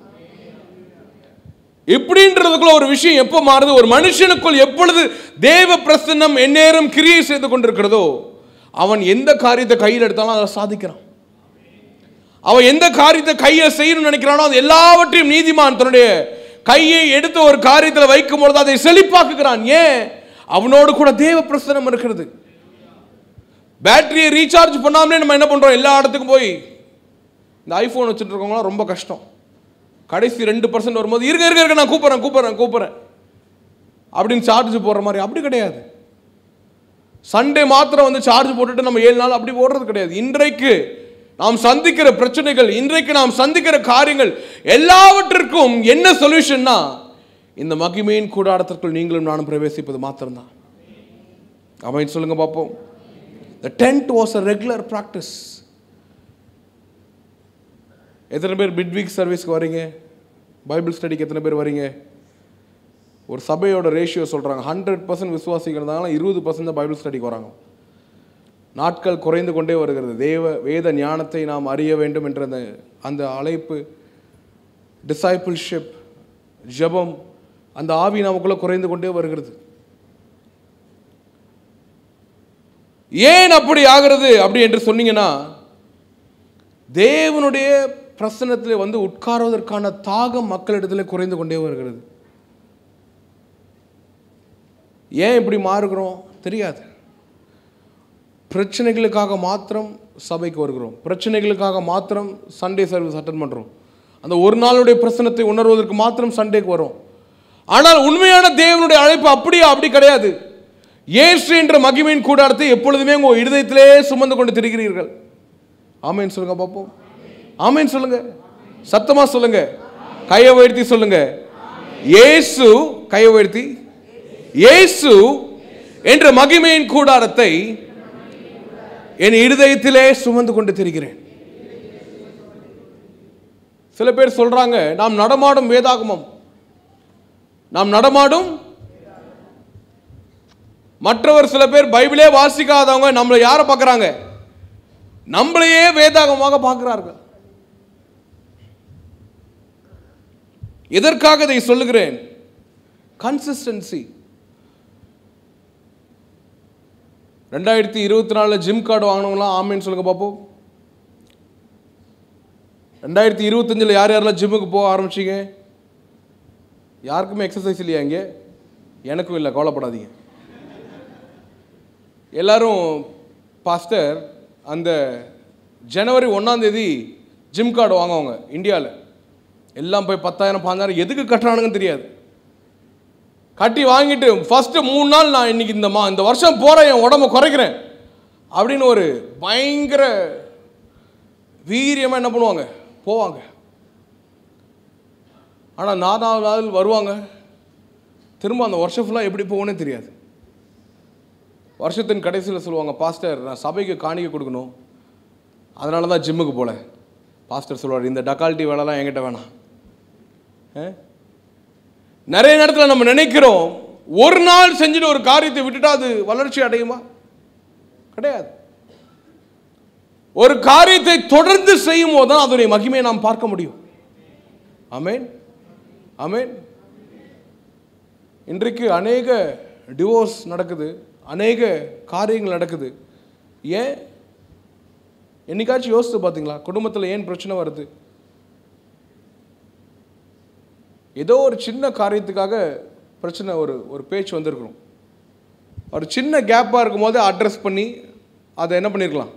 [SPEAKER 1] இப்படின்றதுக்குள்ள ஒரு விஷயம் எப்போ மாறுது? ஒரு மனுஷனுக்குள் எப்பொழுது தேவ பிரசன்னம் எந்நேரம் கிரியை செய்து கொண்டிருக்கிறதோ அவன் எந்த காரியத்தை கையில் எடுத்தாலும் அதை சாதிக்கிறான். அவன் எந்த காரியத்தை கையை செய்யணும்னு நினைக்கிறானோ அது எல்லாவற்றையும் நீதிமான் தன்னுடைய கையை எடுத்து ஒரு காரியத்தில் வைக்கும் பொழுது அதை செழிப்பாக்குகிறான். ஏன்? அவனோடு கூட தேவ பிரசன்னம் இருக்கிறது. பேட்டரியை ரீசார்ஜ் பண்ணாமலே நம்ம என்ன பண்றோம்? எல்லா இடத்துக்கும் போய் இந்த ஐபோன் வச்சுட்டு இருக்கவங்களாம் ரொம்ப கஷ்டம். கடைசி 2% வரும்போது இருக்க நான் கூப்பிட்றேன் அப்படின்னு சார்ஜ் போடுற மாதிரி. அப்படி கிடையாது. சண்டே மாத்திரம் வந்து சார்ஜ் போட்டுட்டு நம்ம 7 நாள் அப்படி போடுறது கிடையாது. இன்றைக்கு நாம் சந்திக்கிற பிரச்சனைகள், இன்றைக்கு நாம் சந்திக்கிற காரியங்கள் எல்லாவற்றிற்கும் என்ன சொல்யூஷன்னா, இந்த மகிமையின் கூடாரத்திற்குள் நீங்களும் நானும் பிரவேசிப்பது மாத்திரம்தான். ஆமென் சொல்லுங்க பார்ப்போம். The tent was a regular practice. எத்தனை பேர் மிட் வீக் சர்வீஸ்க்கு வரீங்க? பைபிள் ஸ்டடிக்கு எத்தனை பேர் வரீங்க? ஒரு சபையோட ரேஷியோ சொல்கிறாங்க, 100% விசுவாசிகள் இருந்தாலும் 20% தான் பைபிள் ஸ்டடிக்கு வராங்க. நாட்கள் குறைந்து கொண்டே வருகிறது. வேத ஞானத்தை நாம் அறிய வேண்டும் என்ற அந்த அழைப்பு, டிசைபிள்ஷிப், ஜெபம், அந்த ஆவி நமக்குள்ள குறைந்து கொண்டே வருகிறது. ஏன் அப்படி ஆகிறது அப்படி என்று சொன்னீங்கன்னா, தேவனுடைய பிரசன்னத்தில் வந்து உட்கார்வதற்கான தாகம் மக்களிடத்தில் குறைந்து கொண்டே வருகிறது. ஏன் இப்படி மாறுகிறோம் தெரியாது. பிரச்சனைகளுக்காக மாத்திரம் சபைக்கு வருகிறோம், பிரச்சனைகளுக்காக மாத்திரம் சண்டே சர்வீஸ் அட்டெண்ட் பண்ணுறோம், அந்த ஒரு நாளுடைய பிரசன்னத்தை உணர்வதற்கு மாத்திரம் சண்டேக்கு வரும். ஆனால் உண்மையான தேவனுடைய அழைப்பு அப்படி கிடையாது. இயேசு என்ற மகிமையின் கூடாரத்தை எப்பொழுதுமே உங்கள் இருதயத்திலே சுமந்து கொண்டு திரிகிறீர்கள். ஆமென் சொல்லுங்க பார்ப்போம். ஆமென் சொல்லுங்க, சத்தமா சொல்லுங்க, கையை உயர்த்தி சொல்லுங்க. இயேசு, கையை உயர்த்தி, இயேசு என்ற மகிமையின் கூடாரத்தை என் இருதயத்திலே சுமந்து கொண்டு திரிகிறேன். சில பேர் சொல்றாங்க, நாம் நடமாடும் வேதாகமம், நாம் நடமாடும். மற்றவர் சில பேர் பைபிளே வாசிக்காதவங்க நம்மளை யாரை பார்க்குறாங்க? நம்மளையே வேதாகமாக பார்க்கிறார்கள். எதற்காக இதை சொல்லுகிறேன்? கன்சிஸ்டன்சி. 2024 ஜிம் கார்டு வாங்கினவங்களாம் ஆமேன்னு சொல்லுங்க பார்ப்போம். 2025 யார் யாரெல்லாம் ஜிம்முக்கு போக ஆரம்பிச்சிங்க? யாருக்குமே எக்ஸசைஸ் இல்லையா இங்கே? எனக்கும் இல்லை, கவலைப்படாதீங்க. எல்லாரும் பாஸ்டர் அந்த ஜனவரி 1ஆம் தேதி ஜிம் கார்டு வாங்குவாங்க இந்தியாவில். எல்லாம் போய் 10,000 15,000 எதுக்கு கட்டுறானுங்கன்னு தெரியாது. கட்டி வாங்கிட்டு ஃபஸ்ட்டு 3 நாள் நான் இன்னைக்கு இந்த வருஷம் போகிறேன், என் உடம்பை குறைக்கிறேன் அப்படின்னு ஒரு பயங்கர வீரியமாக என்ன பண்ணுவாங்க, போவாங்க. ஆனால் 4வது நாள் வருவாங்க, திரும்ப அந்த வருஷம் ஃபுல்லாக எப்படி போகணும்னே தெரியாது. வருஷத்தின் கடைசியில் சொல்லுவாங்க, பாஸ்டர் நான் சபைக்கு காணிக்கை கொடுக்கணும், அதனால தான் ஜிம்முக்கு போகல. பாஸ்டர் சொல்லுவார், இந்த டக்கால்ட்டி வேலைலாம் என்கிட்ட வேணாம். நிறைய நேரத்தில் நம்ம நினைக்கிறோம், ஒரு நாள் செஞ்சுட்டு ஒரு காரியத்தை விட்டுட்டா அது வளர்ச்சி அடையுமா? கிடையாது. ஒரு காரியத்தை தொடர்ந்து செய்யும் போது தான் அதனுடைய மகிமையை நாம் பார்க்க முடியும். ஆமென், ஆமென். இன்றைக்கு அநேக டிவோர்ஸ் நடக்குது, அநேக காரியங்கள் நடக்குது. ஏன்? என்னைக்காச்சும் யோசித்து பார்த்தீங்களா? குடும்பத்தில் ஏன் பிரச்சனை வருது? ஏதோ ஒரு சின்ன காரியத்துக்காக பிரச்சனை, ஒரு பேச்சு வந்திருக்கிறோம். ஒரு சின்ன கேப்பாக இருக்கும் போது அட்ரஸ் பண்ணி அதை என்ன பண்ணியிருக்கலாம்,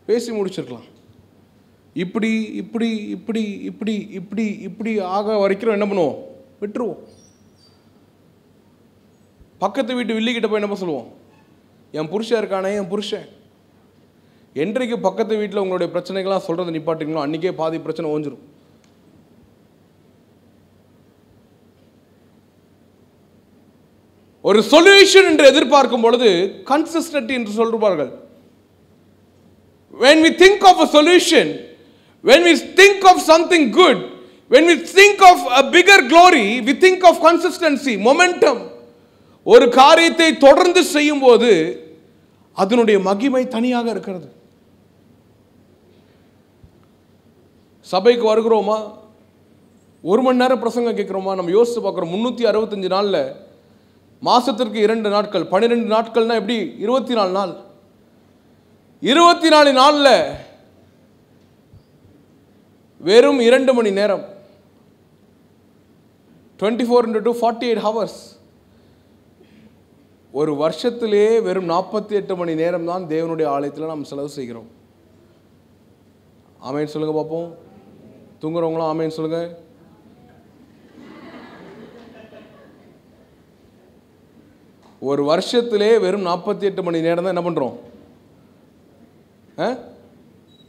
[SPEAKER 1] பேசி முடிச்சிருக்கலாம். இப்படி இப்படி இப்படி இப்படி இப்படி இப்படி ஆக வரைக்கும் என்ன பண்ணுவோம், விட்டுருவோம். பக்கத்து வீட்டு வில்லிக்கிட்ட போய் என்ன சொல்லுவோம், என் புருஷன் இருக்கானே, என் புருஷன். என்றைக்கு பக்கத்து வீட்டில் உங்களுடைய பிரச்சனைகள்லாம் சொல்கிறத நிப்பாட்டிங்களோ அன்றைக்கே பாதி பிரச்சனை ஓஞ்சிரும். ஒரு சொல்யூஷன் என்று எதிர்பார்க்கும் பொழுது கன்சிஸ்டன்ட் என்று சொல்வார்கள். When we think of a solution, when we think of something good, when we think of a bigger glory, we think of consistency, momentum. ஒரு காரியத்தை தொடர்ந்து செய்யும் போது அதனுடைய மகிமை தனியாக இருக்கிறது. சபைக்கு வருகிறோமா, 1 மணி நேரம் பிரசங்கம் கேட்குறோமா? நம்ம யோசித்து பார்க்குறோம். 365 நாளில் மாதத்திற்கு 2 நாட்கள், 12 நாட்கள்னா எப்படி? 24 நாள். 24 நாளில் வெறும் 2 மணி நேரம், 24 into 2 48 hours. ஒரு வருஷத்திலே வெறும் 48 மணி நேரம் தான் தேவனுடைய ஆலயத்தில் நாம் செலவு செய்கிறோம். ஆமேன் சொல்லுங்க பார்ப்போம். தூங்குறவங்களும் ஆமேன் சொல்லுங்க. ஒரு வருஷத்திலே வெறும் 48 மணி நேரம் தான் என்ன பண்ணுறோம்?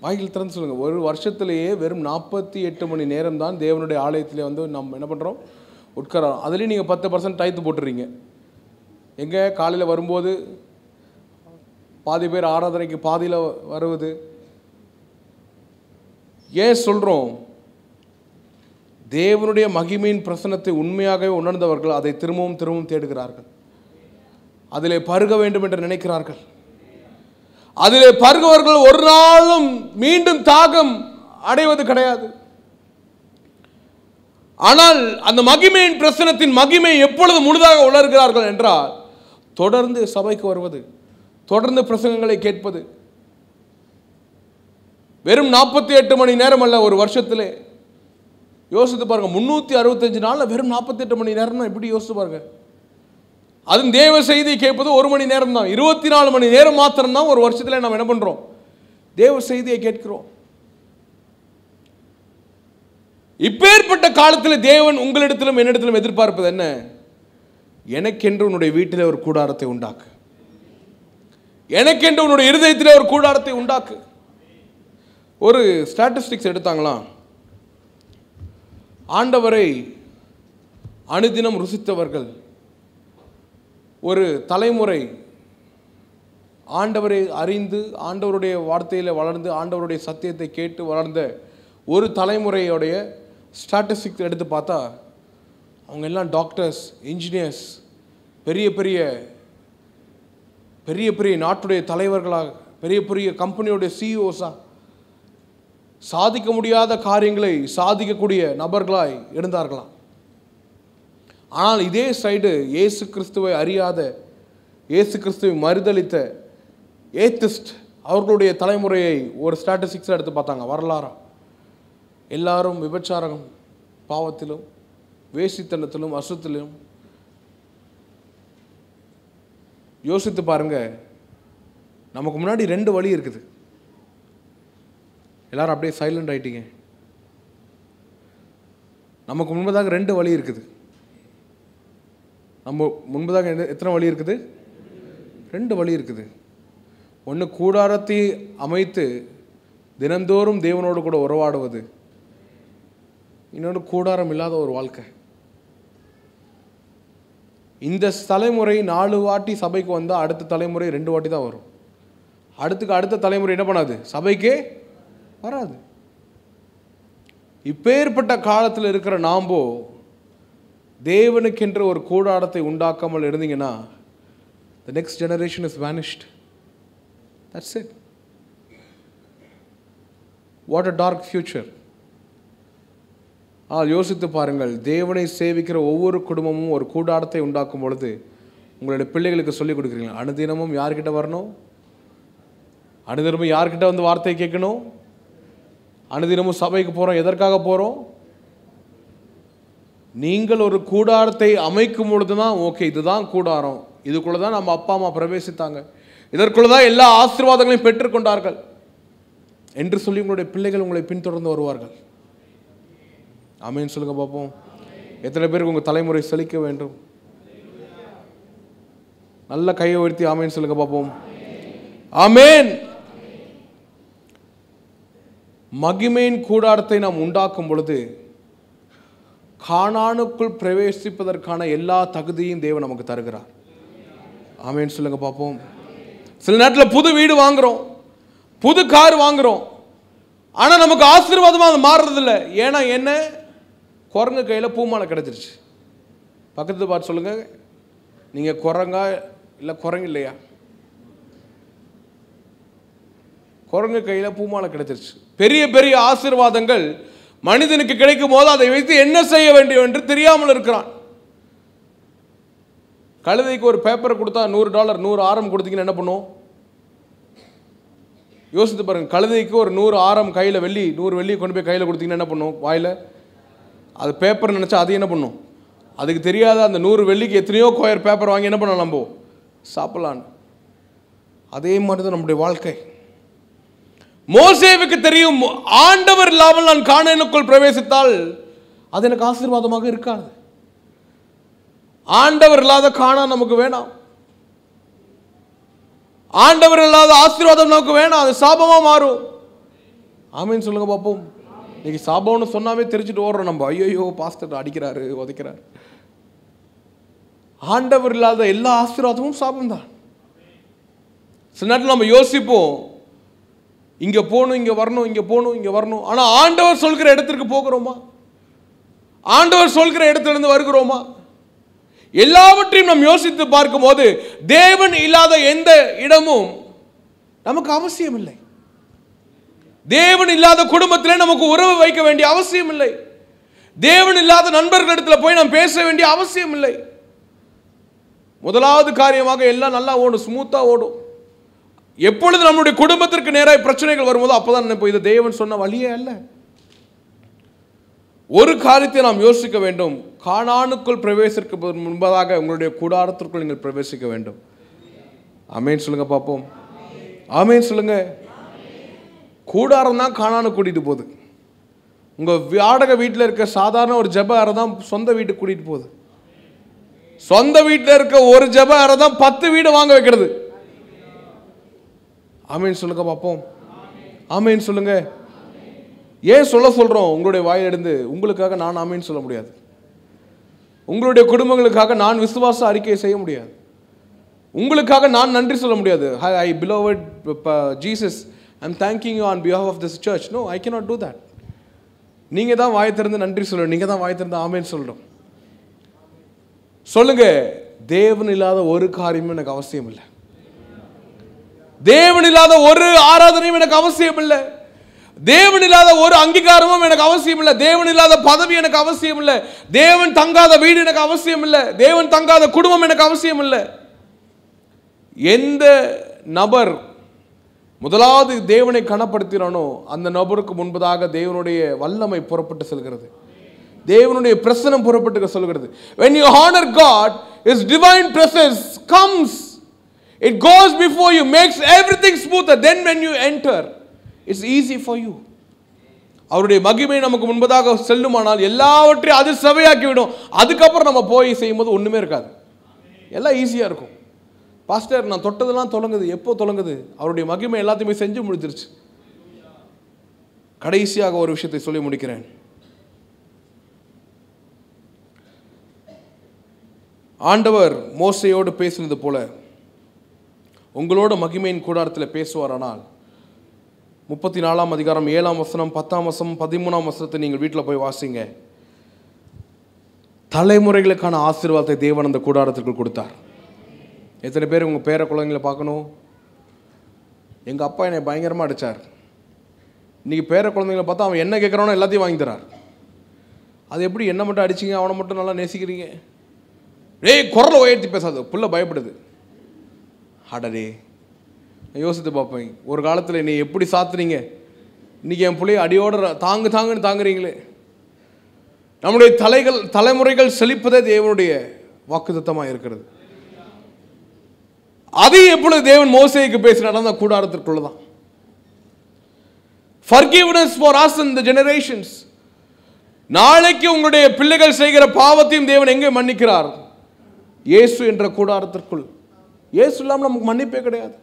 [SPEAKER 1] வாய்கள் திறந்து சொல்லுங்க. ஒரு வருஷத்திலேயே வெறும் 48 மணி நேரம் தான் தேவனுடைய ஆலயத்திலே வந்து நம்ம என்ன பண்ணுறோம்? உட்காரோம். அதுலேயும் நீங்கள் 10% டைத்து போட்டுறீங்க. எங்கே காலையில் வரும்போது பாதி பேர் ஆராதனைக்கு பாதியில் வருவது. ஏன் சொல்கிறோம்? தேவனுடைய மகிமையின் பிரசன்னத்தை உண்மையாகவே உணர்ந்தவர்கள் அதை திரும்பவும் திரும்பவும் தேடுகிறார்கள். அதிலே பருக வேண்டும் என்று நினைக்கிறார்கள். அதிலே பருகவர்கள் ஒரு நாளும் மீண்டும் தாகம் அடைவது கிடையாது. ஆனால் அந்த மகிமையின் பிரசன்னத்தின் மகிமை எப்பொழுது முழுதாக உணர்கிறார்கள் என்றால் தொடர்ந்து சபைக்கு வருவது, தொடர்ந்து பிரசங்கங்களை கேட்பது. வெறும் 48 மணி நேரம் அல்ல, ஒரு வருஷத்திலே யோசித்து பாருங்க. 365 நாளில் வெறும் 48 மணி நேரம் எப்படி யோசித்து பாருங்க. அதுவும் தேவ செய்தியை கேட்பது 1 மணி நேரம் தான். 24 மணி நேரம் மாத்திரம்தான் ஒரு வருஷத்தில் நம்ம என்ன பண்ணுறோம்? தேவ செய்தியை கேட்கிறோம். இப்பேற்பட்ட காலத்தில் தேவன் உங்களிடத்திலும் என்னிடத்திலும் எதிர்பார்ப்பது என்ன? எனக்கென்று உன்னுடைய வீட்டில் ஒரு கூடாரத்தை உண்டாக்கு, எனக்கென்று உன்னுடைய இருதயத்தில் ஒரு கூடாரத்தை உண்டாக்கு. ஒரு ஸ்டாட்டிஸ்டிக்ஸ் எடுத்தாங்களாம். ஆண்டவரை அனுதினம் ருசித்தவர்கள் ஒரு தலைமுறை, ஆண்டவரை அறிந்து ஆண்டவருடைய வார்த்தையில் வளர்ந்து ஆண்டவருடைய சத்தியத்தை கேட்டு வளர்ந்த ஒரு தலைமுறையோடைய ஸ்டாட்டிஸ்டிக்ஸ் எடுத்து பார்த்தா அவங்க எல்லாம் டாக்டர்ஸ், இன்ஜினியர்ஸ், பெரிய பெரிய பெரிய பெரிய நாட்டுடைய தலைவர்களாக, பெரிய பெரிய கம்பெனியோடைய சிஇஓஸாக சாதிக்க முடியாத காரியங்களை சாதிக்கக்கூடிய நபர்களாய் இருந்தார்களாம். ஆனால் இதே சைடு இயேசு கிறிஸ்துவை அறியாத, இயேசு கிறிஸ்துவை மறுதலித்த ஏத்திஸ்ட் அவர்களுடைய தலைமுறையை ஒரு ஸ்டாட்டிஸ்டிக்ஸாக எடுத்து பார்த்தாங்க. வரலாறா எல்லாரும் விபச்சாரம் பாவத்திலும் வேசித்தனத்திலும் அசுத்திலும். யோசித்து பாருங்க. நமக்கு முன்னாடி 2 வழி இருக்குது. எல்லாரும் அப்படியே சைலண்ட் ஆயிட்டீங்க. நமக்கு முன்பதாக 2 வழி இருக்குது. நம்ம முன்பதாக எத்தனை வழி இருக்குது? 2 வழி இருக்குது. ஒன்று கூடாரத்தை அமைத்து தினந்தோறும் தேவனோடு கூட உறவாடுவது, இன்னொன்று கூடாரம் இல்லாத ஒரு வாழ்க்கை. இந்த தலைமுறை 4 வாட்டி சபைக்கு வந்தால் அடுத்த தலைமுறை 2 வாட்டி தான் வரும். அடுத்த தலைமுறை என்ன பண்ணாது? சபைக்கே வராது. இப்பேற்பட்ட காலத்தில் இருக்கிற நாம்போ தேவனுக்கென்று ஒரு கூடாரத்தை உண்டாக்காமல் இருந்தீங்கன்னா the next generation is vanished. That's it. What a dark future. யோசித்து பாருங்கள். தேவனை சேவிக்கிற ஒவ்வொரு குடும்பமும் ஒரு கூடாரத்தை உண்டாக்கும் பொழுது உங்களுடைய பிள்ளைகளுக்கு சொல்லிக் கொடுக்குறீங்க. அனுதினமும் யார்கிட்ட வரணும்? அனுதினமும் யார்கிட்ட வந்து வார்த்தை கேட்கணும்? அனுதினமும் சபைக்கு போகிறோம். எதற்காக போகிறோம்? நீங்கள் ஒரு கூடாரத்தை அமைக்கும் பொழுது தான் ஓகே, இதுதான் கூடாரம், இதுக்குள்ளே தான் நம்ம அப்பா அம்மா பிரவேசித்தாங்க, இதற்குள்ளே தான் எல்லா ஆசீர்வாதங்களையும் பெற்றுக்கொண்டார்கள் என்று சொல்லி உங்களுடைய பிள்ளைகள் உங்களை பின்தொடர்ந்து வருவார்கள். ஆமேன் சொல்லுங்க பார்ப்போம். எத்தனை பேருக்கு உங்கள் தலைமுறை செழிக்க வேண்டும்? நல்ல கையை உயர்த்தி ஆமேன் சொல்லுங்க பார்ப்போம். ஆமேன். மகிமையின் கூடாரத்தை நாம் உண்டாக்கும் பொழுது கானானுக்குள் பிரவேசிப்பதற்கான எல்லா தகுதியும் தேவன் நமக்கு தருகிறார். ஆமேன் சொல்லுங்க பார்ப்போம். சில நேரத்தில் புது வீடு வாங்குறோம், புது கார் வாங்குறோம், ஆனால் நமக்கு ஆசீர்வாதமாக அது மாறுறதில்லை. ஏன்னா என்ன? குரங்கு கையில் பூமாலை கிடச்சிருச்சு. பக்கத்து பார்த்து சொல்லுங்க, நீங்கள் குரங்கா இல்லை குரங்கு இல்லையா? குரங்கு கையில் பூமாலை கிடைச்சிருச்சு. பெரிய பெரிய ஆசீர்வாதங்கள் மனிதனுக்கு கிடைக்கும் போது அதை வைத்து என்ன செய்ய வேண்டும் என்று தெரியாமல் இருக்கிறான். கழுதைக்கு ஒரு பேப்பரை கொடுத்தா $100 100 ஆரம் கொடுத்தீங்கன்னா என்ன பண்ணும்? யோசித்து பாருங்க. கழுதைக்கு ஒரு 100 ஆரம் கையில் வெள்ளி, 100 வெள்ளி கொண்டு போய் கையில் கொடுத்தீங்கன்னா என்ன பண்ணும்? வாயில் அது பேப்பர் நினச்சா அது என்ன பண்ணும்? அதுக்கு தெரியாத அந்த 100 வெள்ளிக்கு எத்தனையோ கோயர் பேப்பர் வாங்கி என்ன பண்ணலாம்? நம்ம சாப்பிடலான்னு. அதே மாதிரி தான் நம்முடைய வாழ்க்கை. மோசேவுக்கு தெரியும், ஆண்டவர் இல்லாமல் நான் கானானுக்குள் பிரவேசித்தால் அது எனக்கு ஆசீர்வாதமாக இருக்காது. ஆண்டவர் இல்லாத கானான் நமக்கு வேணாம். ஆண்டவர் இல்லாத ஆசீர்வாதம் நமக்கு வேணாம். அது சாபமா மாறும். ஆமீன் சொல்லுங்க பார்ப்போம். இன்னைக்கு சாபம்னு சொன்னாவே தெரிஞ்சுட்டு ஓடுறோம் நம்ம. ஐயோ பாஸ்டர் அடிக்கிறாரு, உதைக்கிறாரு. ஆண்டவர் இல்லாத எல்லா ஆசீர்வாதமும் சாபம் தான். சில நேரத்தில் நம்ம யோசிப்போம், இங்க போகணும், இங்க வரணும், இங்க போகணும், இங்க வரணும். ஆனா ஆண்டவர் சொல்கிற இடத்திற்கு போகிறோமா? ஆண்டவர் சொல்கிற இடத்திலிருந்து வருகிறோமா? எல்லாவற்றையும் நாம் யோசித்து பார்க்கும் போது தேவன் இல்லாத எந்த இடமும் நமக்கு அவசியம் இல்லை. தேவன் இல்லாத குடும்பத்திலே நமக்கு உறவு வைக்க வேண்டிய அவசியம் இல்லை. தேவன் இல்லாத நண்பர்களிடத்தில் போய் நாம் பேச வேண்டிய அவசியம் இல்லை. முதலாவது காரியமாக எல்லாம் நல்லா ஓடும், ஸ்மூத்தா ஓடும். எப்பொழுது நம்முடைய குடும்பத்திற்கு நேராக பிரச்சனைகள் வரும்போது அப்பதான் நினைப்போம், இது தேவன் சொன்ன வழியே அல்ல. ஒரு காரியத்தை நாம் யோசிக்க வேண்டும். கானானுக்குள் பிரவேசிக்க முன்பதாக உங்களுடைய கூடாரத்திற்குள் நீங்கள் பிரவேசிக்க வேண்டும். ஆமென் சொல்லுங்க பார்ப்போம். ஆமென் சொல்லுங்க. கூடாரம் தான் கானானுக்கு கூட்டிட்டு போகுது. உங்க வாடகை வீட்டில் இருக்க சாதாரண ஒரு ஜெப அறை தான் சொந்த வீட்டுக்கு கூட்டிட்டு போகுது. சொந்த வீட்டில் இருக்க ஒரு ஜெப அறை தான் 10 வீடு வாங்க வைக்கிறது. ஆமென் சொல்லுங்க பார்ப்போம். ஆமென் சொல்லுங்க. ஏன் சொல்றோம்? உங்களுடைய வாயிலிருந்து உங்களுக்காக நான் ஆமென் சொல்ல முடியாது. உங்களுடைய குடும்பங்களுக்காக நான் விசுவாச அறிக்கையை செய்ய முடியாது. உங்களுக்காக நான் நன்றி சொல்ல முடியாது. I beloved Jesus, I'm thanking you on behalf of this church. No, I cannot do that. நீங்க தான் வாய் திறந்து நன்றி சொல்லணும். நீங்க தான் வாய் திறந்து ஆமென் சொல்லணும். சொல்லுங்க, தேவன் இல்லாத ஒரு காரியமும் எனக்கு அவசியம் இல்லை. தேவன் இல்லாத ஒரு ஆராதனையும் எனக்கு அவசியம் இல்லை. தேவன் இல்லாத ஒரு அங்கீகாரமும் எனக்கு அவசியம் இல்லை. தேவன் இல்லாத பதவி எனக்கு அவசியம் இல்லை. தேவன் தங்காத வீடு எனக்கு அவசியம் இல்லை. தேவன் தங்காத குடும்பம் எனக்கு அவசியம் இல்லை. எந்த நபர் முதலாவது தேவனை கனப்படுத்தினானோ அந்த நபருக்கு முன்பதாக தேவனுடைய வல்லமை புறப்பட்டு செல்கிறது. தேவனுடைய பிரசன்னம் புறப்பட்டு சொல்கிறது. When you honor God, His divine presence comes. It goes before you, makes everything smoother. Then when you enter, it's easy for you. அவருடைய மகிமை நமக்கு முன்பதாக செல்லுமானால் எல்லாவற்றையும் அது சபையாக்கி விடும். அதுக்கப்புறம் நம்ம போய் செய்யும்போது ஒண்ணுமே இருக்காது. எல்லாம் ஈஸியா இருக்கும். பாஸ்டர், நான் தொட்டதெல்லாம் தொடங்குது. எப்போ தொடங்குது? அவருடைய மகிமை எல்லாத்தையுமே செஞ்சு முடிஞ்சிருச்சு. கடைசியாக ஒரு விஷயத்தை சொல்லி முடிக்கிறேன். ஆண்டவர் மோசேயோடு பேசினது போல உங்களோட மகிமையின் கூடாரத்தில் பேசுவாரானால் 34ஆம் அதிகாரம் 7ஆம் வசனம் 10ஆம் வசனம் 13ஆம் வசனத்தை நீங்கள் வீட்டில் போய் வாசிங்க. தலைமுறைகளுக்கான ஆசீர்வாதத்தை தேவன் அந்த கூடாரத்திற்கு கொடுத்தார். எத்தனை பேர் உங்கள் பேர குழந்தைங்களை பார்க்கணும்? எங்கள் அப்பா என்னை பயங்கரமாக அடித்தார். இன்றைக்கி பேர குழந்தைங்களை பார்த்தா அவன் என்ன கேட்குறானோ எல்லாத்தையும் வாங்கி தரார். அது எப்படி என்ன மட்டும் அடிச்சிங்க, அவனை மட்டும் நல்லா நேசிக்கிறீங்க? குரலை உயர்த்தி பேசாது, புள்ள பயப்படுது. அடடே, யோசித்து பார்ப்பேன். ஒரு காலத்தில் நீ எப்படி சாத்துறீங்க, இன்றைக்கி என் பிள்ளைய அடியோட தாங்குன்னு தாங்குறீங்களே. நம்முடைய தலைமுறைகள் செழிப்பதே தேவனுடைய வாக்குத்தத்தமாக இருக்கிறது. அது எப்பொழுது தேவன் மோசேக்கு பேசினார் அந்த கூடாரத்திற்குள்ள தான். Forgiveness for us and the generations. நாளைக்கு உங்களுடைய பிள்ளைகள் செய்கிற பாவத்தையும் தேவன் எங்கே மன்னிக்கிறார்? இயேசு என்ற கூடாரத்திற்குள். இயேசு இல்லாமல் நமக்கு மன்னிப்பே கிடையாது.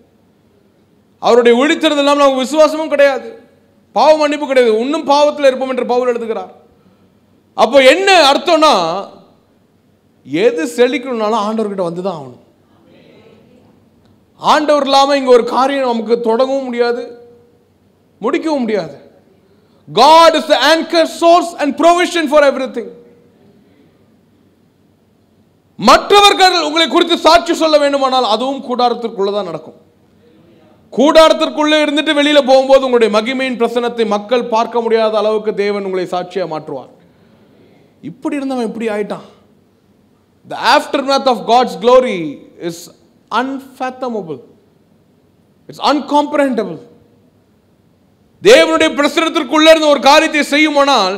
[SPEAKER 1] அவருடைய ஒழித்திருந்தது இல்லாமல் நமக்கு விசுவாசமும் கிடையாது. பாவ மன்னிப்பு கிடையாது. இன்னும் பாவத்தில் இருப்போம் என்று பவுல் எழுதுகிறார். அப்போ என்ன அர்த்தம்னா, எது செழிக்கணும்னாலும் ஆண்டவர்கிட்ட வந்து தான் ஆகணும். ஆண்டவர் இல்லாமல் இங்கே ஒரு காரியம் நமக்கு தொடங்கவும் முடியாது, முடிக்கவும் முடியாது. God is the anchor, source and provision for everything. மற்றவர்கள் உங்களை குறித்து சாட்சி சொல்ல வேண்டுமானால் அதுவும் கூடாரத்திற்குள்ள தான் நடக்கும். கூடாரத்திற்குள்ளே இருந்துட்டு வெளியில போகும்போது உங்களுடைய மகிமையின் பிரசன்னத்தை மக்கள் பார்க்க முடியாத அளவுக்கு தேவன் உங்களை சாட்சியா மாற்றுவார். இப்படி இருந்தவன் இப்படி ஆயிட்டான். The aftermath of God's glory is unfathomable. It's uncomprehendable. தேவனுடைய பிரசன்னத்திற்குள்ள இருந்து ஒரு காரியத்தை செய்யுமானால்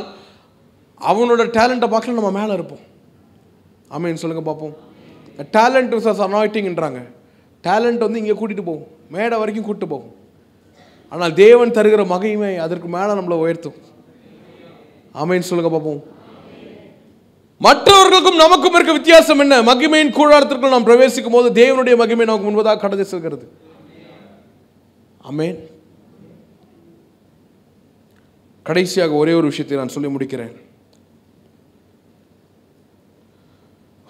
[SPEAKER 1] அவனோட டேலண்ட்டை பார்க்கல நம்ம மேலே இருப்போம். ஆமென் சொல்லுங்க பார்ப்போம். டேலண்ட் இஸ் அஸ் அனாயிட்டிங்ன்றாங்க. டேலண்ட் வந்து இங்கே கூட்டிகிட்டு போகும், மேடை வரைக்கும் கூட்டிட்டு போகும். ஆனால் தேவன் தருகிற மகிமை அதற்கு மேலே நம்மளை உயர்த்தும். ஆமென் சொல்லுங்க பார்ப்போம். மற்றவர்களுக்கும் நமக்கும் இருக்க வித்தியாசம் என்ன? மகிமையின் கூடாரத்திற்குள் நாம் பிரவேசிக்கும் போது தேவனுடைய மகிமை நமக்கு முன்பதாக கடந்து செல்கிறது. ஆமென். கடைசியாக ஒரே ஒரு விஷயத்தை நான் சொல்லி முடிக்கிறேன்.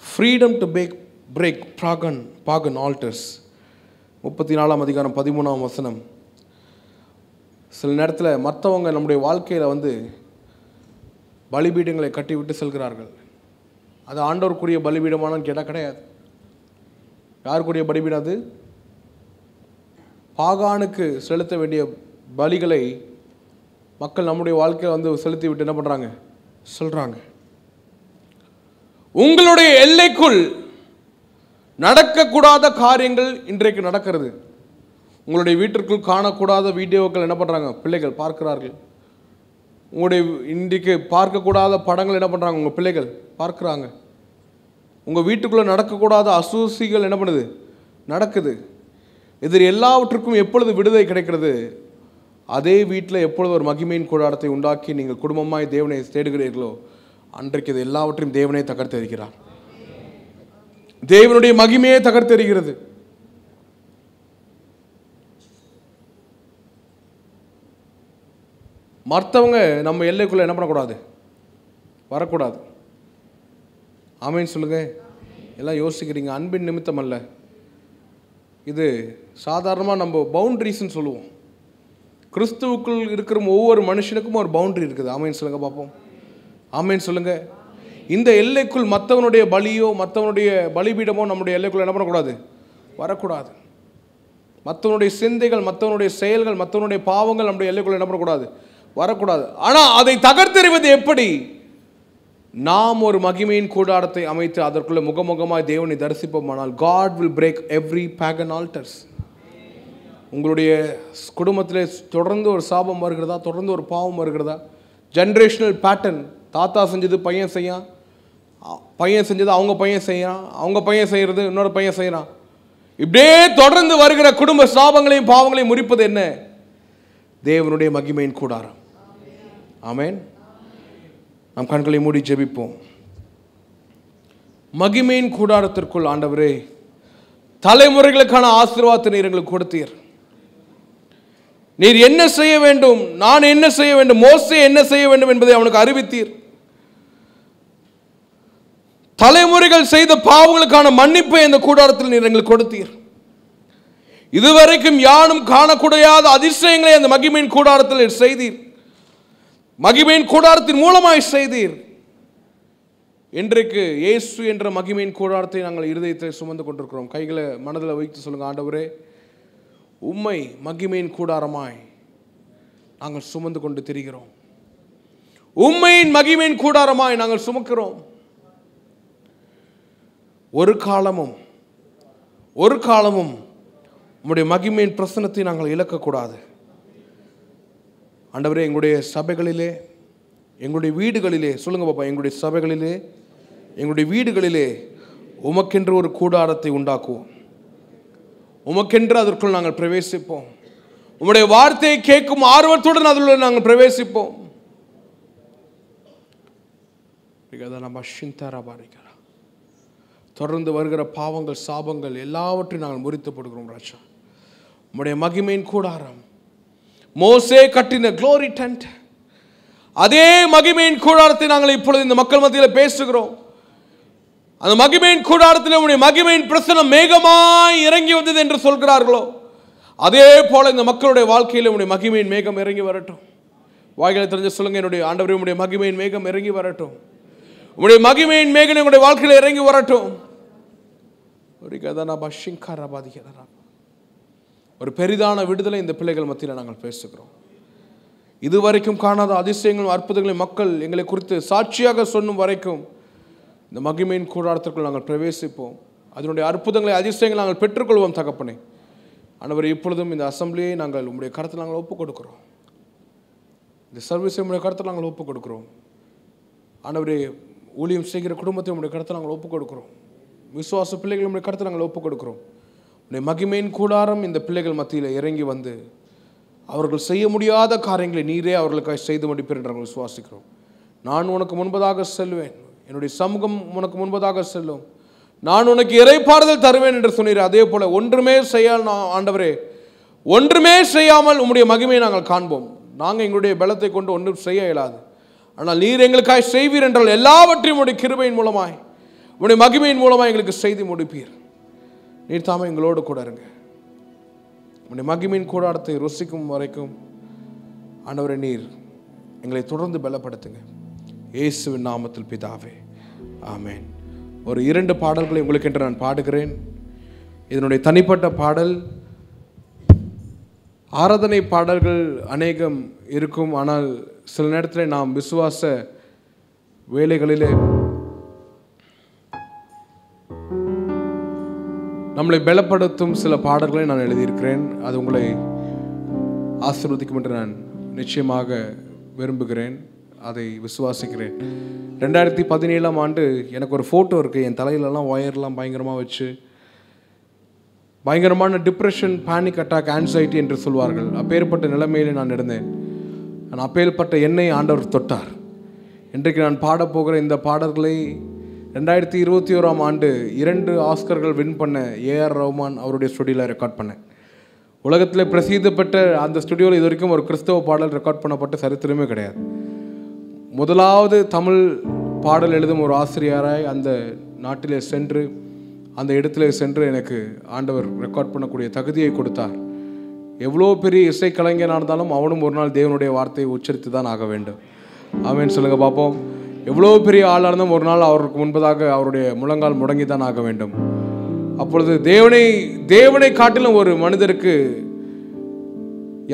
[SPEAKER 1] Freedom to break Pagan altars. 34 அதிகாரம் 13 வசனம். சில நேரத்தில் மற்றவங்க நம்முடைய வாழ்க்கையில் வந்து பலிபீடங்களை கட்டி விட்டு செல்கிறார்கள். அது ஆண்டவருக்குரிய பலிபீடமானு கேட்டால் கிடையாது. யாருக்குரிய பலிபீடம் அது? பாகானுக்கு செலுத்த வேண்டிய பலிகளை மக்கள் நம்முடைய வாழ்க்கையில் வந்து செலுத்தி விட்டு என்ன பண்ணுறாங்க? சொல்கிறாங்க. உங்களுடைய எல்லைக்குள் நடக்கக்கூடாத காரியங்கள் இன்றைக்கு நடக்கிறது. உங்களுடைய வீட்டிற்குள் காணக்கூடாத வீடியோக்கள் என்ன பண்ணுறாங்க? பிள்ளைகள் பார்க்கிறார்கள். உங்களுடைய இன்றைக்கு பார்க்கக்கூடாத படங்கள் என்ன பண்ணுறாங்க? உங்கள் பிள்ளைகள் பார்க்குறாங்க. உங்கள் வீட்டுக்குள்ளே நடக்கக்கூடாத அசூசிகள் என்ன பண்ணுது? நடக்குது. இது எல்லாவற்றுக்கும் எப்பொழுது விடுதலை கிடைக்கிறது? அதே வீட்டில் எப்பொழுது ஒரு மகிமையின் கூடாரத்தை உண்டாக்கி நீங்கள் குடும்பமாய் தேவனை தேடுகிறீர்களோ அன்றைக்கு இது எல்லாவற்றையும் தேவனே தகர்த்தெறிகிறார். தேவனுடைய மகிமையே தகர்த்தெறிகிறது. மற்றவங்க நம்ம எல்லைக்குள்ளே என்ன பண்ணக்கூடாது? வரக்கூடாது. ஆமென் சொல்லுங்க. எல்லாம் யோசிக்கிறீங்க. அன்பின் நிமித்தம் அல்ல, இது சாதாரணமாக நம்ம பவுண்டரிஸ்ன்னு சொல்லுவோம். கிறிஸ்துவுக்குள் இருக்கிற ஒவ்வொரு மனுஷனுக்கும் ஒரு பவுண்டரி இருக்குது. ஆமென் சொல்லுங்க பார்ப்போம். ஆமென் சொல்லுங்க. இந்த எல்லைக்குள் மற்றவனுடைய பலியோ மற்றவனுடைய பலிபீடமோ நம்முடைய எல்லைக்குள்ள என்ன பண்ணக்கூடாது? வரக்கூடாது. மற்றவனுடைய சிந்தைகள், மற்றவனுடைய செயல்கள், மற்றவனுடைய பாவங்கள் நம்முடைய எல்லைக்குள்ள என்ன பண்ணக்கூடாது? வரக்கூடாது. ஆனால் அதை தகர்த்தெறிவது எப்படி? நாம் ஒரு மகிமையின் கூடாரத்தை அமைத்து அதற்குள்ள முகமுகமாய் தேவனை தரிசிப்போமானால் God will break every pagan altars. உங்களுடைய குடும்பத்திலே தொடர்ந்து ஒரு சாபம் வருகிறதா? தொடர்ந்து ஒரு பாவம் வருகிறதா? Generational pattern. தாத்தா செஞ்சது பையன் செய்யான், பையன் செஞ்சது அவங்க பையன் செய்யறான், அவங்க பையன் செய்கிறது இன்னொரு பையன் செய்யறான். இப்படியே தொடர்ந்து வருகிற குடும்ப சாபங்களையும் பாவங்களையும் முறிப்பது என்ன? தேவனுடைய மகிமையின் கூடாரம். ஆமென். நாம் கண்களை மூடி ஜெபிப்போம். மகிமையின் கூடாரத்திற்குள் ஆண்டவரே, தலைமுறைகளுக்கான ஆசீர்வாதத்தை நீர் எங்களுக்கு கொடுத்தீர். நீர் என்ன செய்ய வேண்டும், நான் என்ன செய்ய வேண்டும், மோசே என்ன செய்ய வேண்டும் என்பதை அவனுக்கு அறிவித்தீர். தலைமுறைகள் செய்த பாவங்களுக்கான மன்னிப்பை இந்த கூடாரத்தில் நீர் எங்களுக்கு கொடுத்தீர். இதுவரைக்கும் யாரும் காணக்கூடாத அதிசயங்களை அந்த மகிமையின் கூடாரத்தில் செய்தீர். மகிமையின் கூடாரத்தின் மூலமாய் செய்தீர். இன்றைக்கு இயேசு என்ற மகிமையின் கூடாரத்தை நாங்கள் இருதயத்தை சுமந்து கொண்டிருக்கிறோம். கைகளை மனதில் வைத்து சொல்லுங்க, ஆண்டவரே, உம்மை மகிமையின் கூடாரமாய் நாங்கள் சுமந்து கொண்டு திரிகிறோம். உம்மையின் மகிமையின் கூடாரமாய் நாங்கள் சுமக்கிறோம். ஒரு காலமும் உம்முடைய மகிமையின் பிரசன்னத்தை நாங்கள் இழக்கக்கூடாது. ஆண்டவரே, எங்களுடைய சபைகளிலே, எங்களுடைய வீடுகளிலே, சொல்லுங்க பாப்பா, எங்களுடைய சபைகளிலே, எங்களுடைய வீடுகளிலே உமக்கென்று ஒரு கூடாரத்தை உண்டாக்குவோம். உமக்கென்று அதற்குள் நாங்கள் பிரவேசிப்போம். உம்முடைய வார்த்தையை கேட்கும் ஆர்வத்துடன் அதில் நாங்கள் பிரவேசிப்போம். தொடர்ந்து வருகிற பாவங்கள், சாபங்கள் எல்லாவற்றையும் நாங்கள் முறித்து போடுகிறோம் ராஜா. உம்முடைய மகிமையின் கூடாரம், மோசே கட்டின க்ளோரி டென்ட், அதே மகிமையின் கூடாரத்தை நாங்கள் இப்பொழுது இந்த மக்கள் மத்தியில் பேசுகிறோம். அந்த மகிமையின் கூடாரத்தில் உம்முடைய மகிமையின் பிரசன்னம் மேகமாய் இறங்கி வந்தது என்று சொல்கிறார்களோ, அதே போல இந்த மக்களுடைய வாழ்க்கையில் உம்முடைய மகிமையின் மேகம் இறங்கி வரட்டும். வாய்களை தெரிஞ்சு சொல்லுங்க, என்னுடைய ஆண்டவரே, உம்முடைய மகிமையின் மேகம் இறங்கி வரட்டும். உம்முடைய மகிமையின் மேகம் எங்களுடைய வாழ்க்கையில் இறங்கி வரட்டும். ஒரு பெரிதான விடுதலை இந்த பிள்ளைகள் மத்தியில் நாங்கள் பேசுகிறோம். இதுவரைக்கும் காணாத அதிசயங்களும் அற்புதங்களையும் மக்கள் எங்களை குறித்து சாட்சியாக சொன்னும் வரைக்கும் இந்த மகிமையின் கூடாரத்திற்குள் நாங்கள் பிரவேசிப்போம். அதனுடைய அற்புதங்களை, அதிசயங்களை நாங்கள் பெற்றுக்கொள்வோம். தகப்பனே, ஆண்டவரே, இப்பொழுதும் இந்த அசம்பிளியை நாங்கள் உங்களுடைய கருத்தில் நாங்கள் ஒப்புக் கொடுக்கிறோம். இந்த சர்வீஸை உங்களுடைய கருத்தில் நாங்கள் ஒப்புக் கொடுக்கிறோம். ஆண்டவரே, ஊழியம் செய்கிற குடும்பத்தை உங்களுடைய கருத்தில் நாங்கள் ஒப்புக் கொடுக்கிறோம். விசுவாச பிள்ளைகள் உங்களுடைய கருத்தில் நாங்கள் ஒப்புக் கொடுக்கிறோம். உன்னுடைய மகிமையின் கூடாரம் இந்த பிள்ளைகள் மத்தியில் இறங்கி வந்து அவர்கள் செய்ய முடியாத காரியங்களை நீரே அவர்களுக்காக செய்து முடிப்பீர் என்று நாங்கள் விசுவாசிக்கிறோம். நான் உனக்கு முன்பதாக செல்வேன், என்னுடைய சமூகம் உனக்கு முன்பதாக செல்லும், நான் உனக்கு இறைப்பாறுதல் தருவேன் என்று சொன்னீர். அதே போல ஒன்றுமே ஆண்டவரே, ஒன்றுமே செய்யாமல் உம்முடைய மகிமையை நாங்கள் காண்போம். நாங்கள் எங்களுடைய பலத்தை கொண்டு ஒன்றும் செய்ய இயலாது. ஆனால் நீர் எங்களுக்காக செய்வீர் என்றால் எல்லாவற்றையும் உடைய கிருபையின் மூலமாய் உடைய மகிமையின் மூலமாய் எங்களுக்கு செய்து முடிப்பீர். நீர் தாமே எங்களோடு கூட இருங்க. உடைய மகிமையின் கூடாரத்தை ருசிக்கும் வரைக்கும் ஆண்டவரே நீர் எங்களை தொடர்ந்து பலப்படுத்துங்க. இயேசுவின் நாமத்தில் பிதாவே, ஆமென். ஒரு 2 பாடல்களை உங்களுக்கு என்று நான் பாடுகிறேன். இதனுடைய தனிப்பட்ட பாடல். ஆராதனை பாடல்கள் அநேகம் இருக்கும். ஆனால் சில நேரத்தில் நாம் விசுவாச வேலைகளிலே நம்மளை பலப்படுத்தும் சில பாடல்களை நான் எழுதியிருக்கிறேன். அது உங்களை ஆசீர்வதிக்கும் என்று நான் நிச்சயமாக விரும்புகிறேன், அதை விசுவாசிக்கிறேன். 2017ஆம் ஆண்டு எனக்கு ஒரு ஃபோட்டோ இருக்குது. என் தலையிலலாம் ஒயர்லாம் பயங்கரமாக வச்சு, பயங்கரமான டிப்ரெஷன், பேனிக் அட்டாக், ஆன்சைட்டி என்று சொல்வார்கள். அப்பேற்பட்ட நிலைமையிலே நான் இருந்தேன். நான் அப்பேற்பட்ட என்னை ஆண்டவர் தொட்டார். இன்றைக்கு நான் பாடப்போகிற இந்த பாடல்களை 2021ஆம் ஆண்டு 2 ஆஸ்கர்கள் வின் பண்ண ஏஆர் ரஹ்மான் அவருடைய ஸ்டுடியோவில் ரெக்கார்ட் பண்ணேன். உலகத்தில் பிரசித்தி பெற்ற அந்த ஸ்டுடியோவில் இது வரைக்கும் ஒரு கிறிஸ்தவ பாடல் ரெக்கார்ட் பண்ணப்பட்ட சரித்திரமே கிடையாது. முதலாவது தமிழ் பாடல் எழுதும் ஒரு ஆசிரியராய் அந்த நாட்டிலே சென்று, அந்த இடத்துல சென்று எனக்கு ஆண்டவர் ரெக்கார்ட் பண்ணக்கூடிய தகுதியை கொடுத்தார். எவ்வளோ பெரிய இசைக்கலைஞனாக இருந்தாலும் அவனும் ஒரு நாள் தேவனுடைய வார்த்தையை உச்சரித்து தான் ஆக வேண்டும். ஆமென் சொல்லுங்க பார்ப்போம். எவ்வளோ பெரிய ஆளாக இருந்தும் ஒரு நாள் அவருக்கு முன்பதாக அவருடைய முழங்கால் முடங்கி தான் ஆக வேண்டும். அப்பொழுது தேவனை காட்டிலும் ஒரு மனிதருக்கு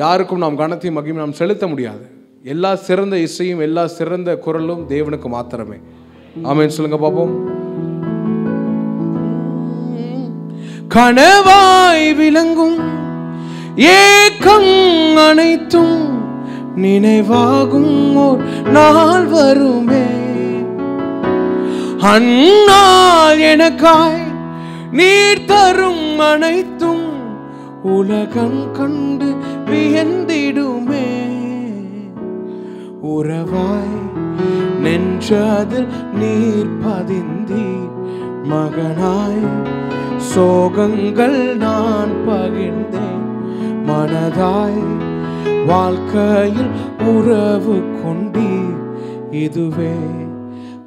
[SPEAKER 1] யாருக்கும் நாம் கனத்தையும் மகிமையும் நாம் செலுத்த முடியாது. எல்லா சிறந்த இசையும் எல்லா சிறந்த குரலும் தேவனுக்கு மாத்திரமே. ஆமென் சொல்லுங்க பார்ப்போம். கனவாய் விளங்கும் ஏக்கம் அனைத்தும் நினைவாகும் ஓர் நாள் வருமே. அந்நாள் எனக்காய் நீர் தரும் அனைத்தும் உலகம் கண்டு வியந்திடுமே. உறவாய் நெஞ்சதில் நீர் பதிந்தீர், மகனாய் சோகங்கள் நான் பகிர்ந்தேன். மனதாய் வாழ்க்கையில் உறவு கொண்டீர், இதுவே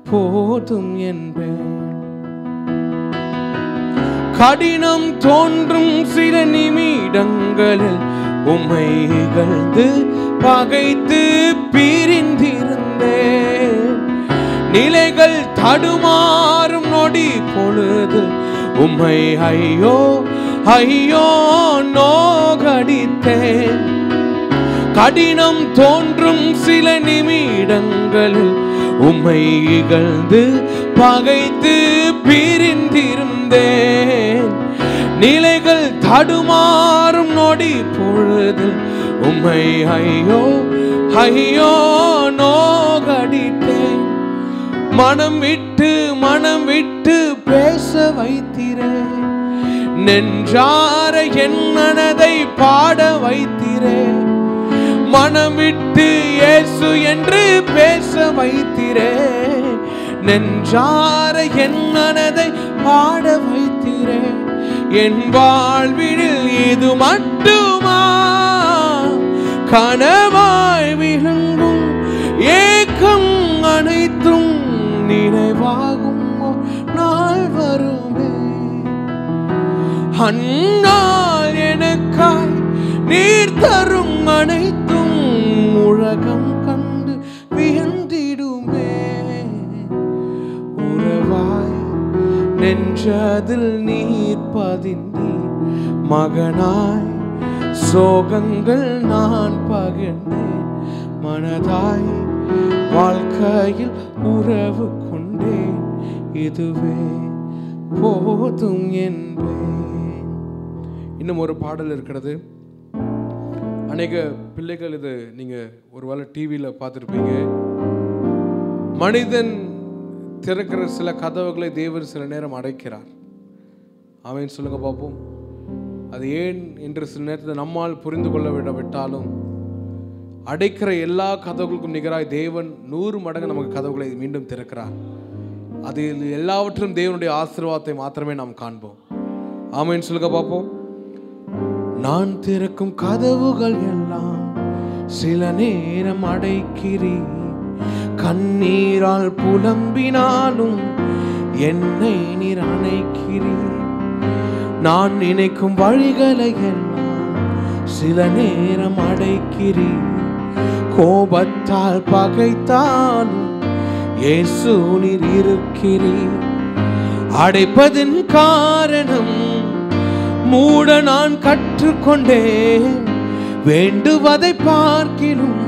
[SPEAKER 1] போதும் என்பேன். கடினம் தோன்றும் சில நிமிடங்களில் உம்மை இகழ்ந்து பகைத்து பிரிந்திருந்தேன். நிலைகள் தடுமாறும் நொடி பொழுது உம்மை ஐயோ ஐயோ நோகடித்தேன். கடினம் தோன்றும் சில நிமிடங்களில் உம்மை இகழ்ந்து பகைத்து பிரிந்திருந்தேன். நிலைகள் தடுமாறும் நொடி பொழுது உம்மை ஐயோ ஐயோ நோகடித்தேன். மனம் விட்டு பேச வைத்திரேன், நெஞ்சார என் மனதை பாட வைத்திரேன். மனம் விட்டு இயேசு என்று பேச வைத்திரேன், நெஞ்சார என் மனதை பாட வைத்திரேன். என் வாழ்வில் இது மட்டுமா கனவாய் விளங்கும் ஏக்கம் அனைத்தும் நினைவாகும் நாள் வருமே. அந்நாள் எனக்காய் நீர் தரும் அனைத்தும் உலகம் கண்டு வியந்திடுமே. உறவாய் நெஞ்சதில் நீர் பதிந்தீர், மகனாய் சோகங்கள் நான் பகிர்ந்தேன். மனதாய் வாழ்க்கையில் உறவு கொண்டேன், இதுவே போதும் என்பேன். இன்னும் ஒரு பாடல் இருக்கிறது. அநேக பிள்ளைகள் இது நீங்கள் ஒருவேளை டிவியில் பார்த்துருப்பீங்க. மனிதன் திறக்கிற சில கதவுகளை தேவன் சில நேரம் அடைக்கிறார். ஆமென் சொல்லுங்க பார்ப்போம். அது ஏன் என்று சில நேரத்தில் நம்மால் புரிந்து கொள்ள விட்டாலும் அடைக்கிற எல்லா கதவுகளுக்கும் நிகராய் தேவன் 100 மடங்கு நமக்கு கதவுகளை மீண்டும் திறக்கிறார். அதில் எல்லாவற்றிலும் தேவனுடைய ஆசீர்வாதத்தை மாத்திரமே நாம் காண்போம். ஆமென் சொல்லுங்க பார்ப்போம். நான் திறக்கும் கதவுகள் எல்லாம் சில நேரம் அடைக்கிறீர், கண்ணீரால் புலம்பினாலும் என்னை நீர் அணைக்கிறீர். நான் நினைக்கும் வழிகளை எல்லாம் சில நேரம் அடைக்கிறீர், கோபத்தால் பகைத்தாலும் இயேசு நீர் இருக்கிறீர். அடைப்பதின் காரணம் மூட நான் கற்றுக்கொண்டேன், வேண்டுவதை பார்க்கிலும்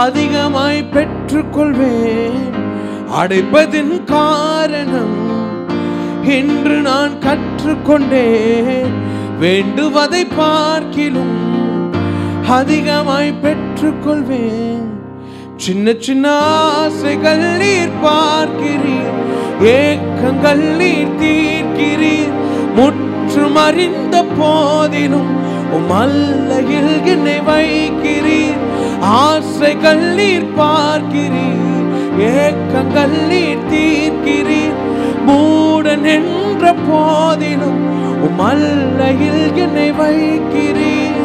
[SPEAKER 1] அதிகமாய் பெற்றுக்கொள்வேன். அடைப்பதின் காரணம் என்று நான் கற்றுக்கொண்டேன், வேண்டுவதை பார்க்கிலும் அதிகமாய் பெற்றுக்கொள்வேன். சின்ன சின்ன ஆசைகள் நீர் பார்க்கிறீர், ஏக்கங்கள் நீர் தீர்க்கிறீர். முற்றும் அறிந்த போதிலும் உமல்லையில் என்னை வைக்கிறீர். ஆசைகள் நீர் பார்க்கிறீர், ஏக்கங்கள் நீர் தீர்க்கிறீர். மூடன் என்ற போதிலும் உமல்லையில் என்னை வைக்கிறீர்.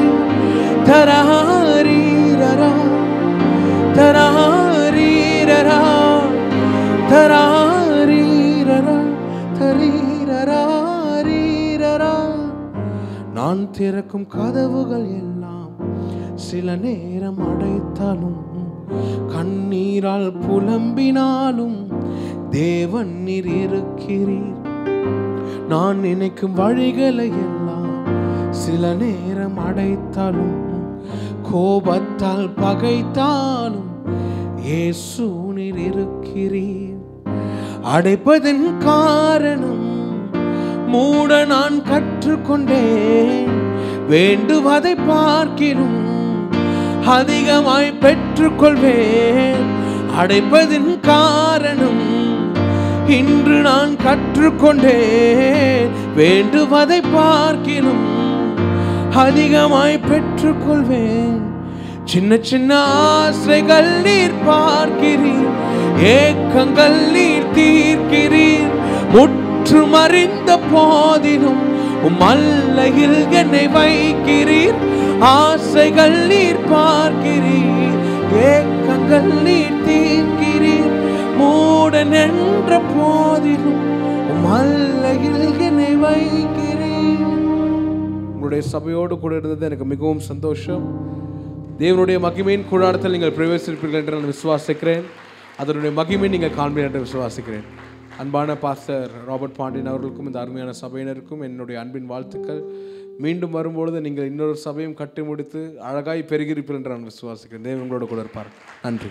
[SPEAKER 1] தராரீரரா தராரீரரா தராரீரரா தரீரரா. நான் திறக்கும் கதவுகள் எல்லாம் சில நேரம் அடைத்தாலும், கண்ணீரால் புலம்பினாலும் தேவன் நீர் இருக்கிறீர். நான் நினைக்கும் வழிகளை எல்லாம் சில நேரம் அடைத்தாலும், கோபத்தால் பகைத்தாலும் இயேசு நீர் இருக்கிறீர். அடைப்பதன் காரணம் மூட நான் கற்றுக்கொண்டேன், வேண்டுவதை பார்க்கிலும் அதிகமாய் பெற்றுக்கொள்வேன். அடைப்பதின் காரணம் இன்று நான் கற்றுக்கொண்டேன், வேண்டுவதை பார்க்கிலும் அதிகமாய் பெற்றுக்கொள்வேன். சின்ன சின்ன ஆசைகள் நீர் பார்க்கிறீர், ஏக்கங்கள் நீர் தீர்க்கிறீர். முற்றும் அறிந்த போதிலும் உமல்லையில் என்னை வைக்கிறீர். ஆசைகள் நீர் பார்க்கிறீர், ஏக்கங்கள் நீர் தீர்க்கிறீர். மூடன் என்ற போதிலும் உமல்லையில் என்னை வைக்கிறீர். உங்களுடைய சபையோடு கூட இருந்தது எனக்கு மிகவும் சந்தோஷம். தேவனுடைய மகிமையின் கூடாரத்தில் நீங்கள் பிரவேசிப்பீர்கள் என்று நான் விசுவாசிக்கிறேன். அதனுடைய மகிமை நீங்கள் காண்பீர்கள் என்று விசுவாசிக்கிறேன். அன்பான பாஸ்டர் ராபர்ட் பாண்டியன் அவர்களுக்கும் இந்த அருமையான சபையினருக்கும் என்னுடைய அன்பின் வாழ்த்துக்கள். மீண்டும் வரும்பொழுது நீங்கள் இன்னொரு சபையும் கட்டி முடித்து அழகாய் பெருகிருப்பீர்கள் என்று நான் விசுவாசிக்கிறேன். தேவன் உங்களோடு கூட இருப்பார். நன்றி.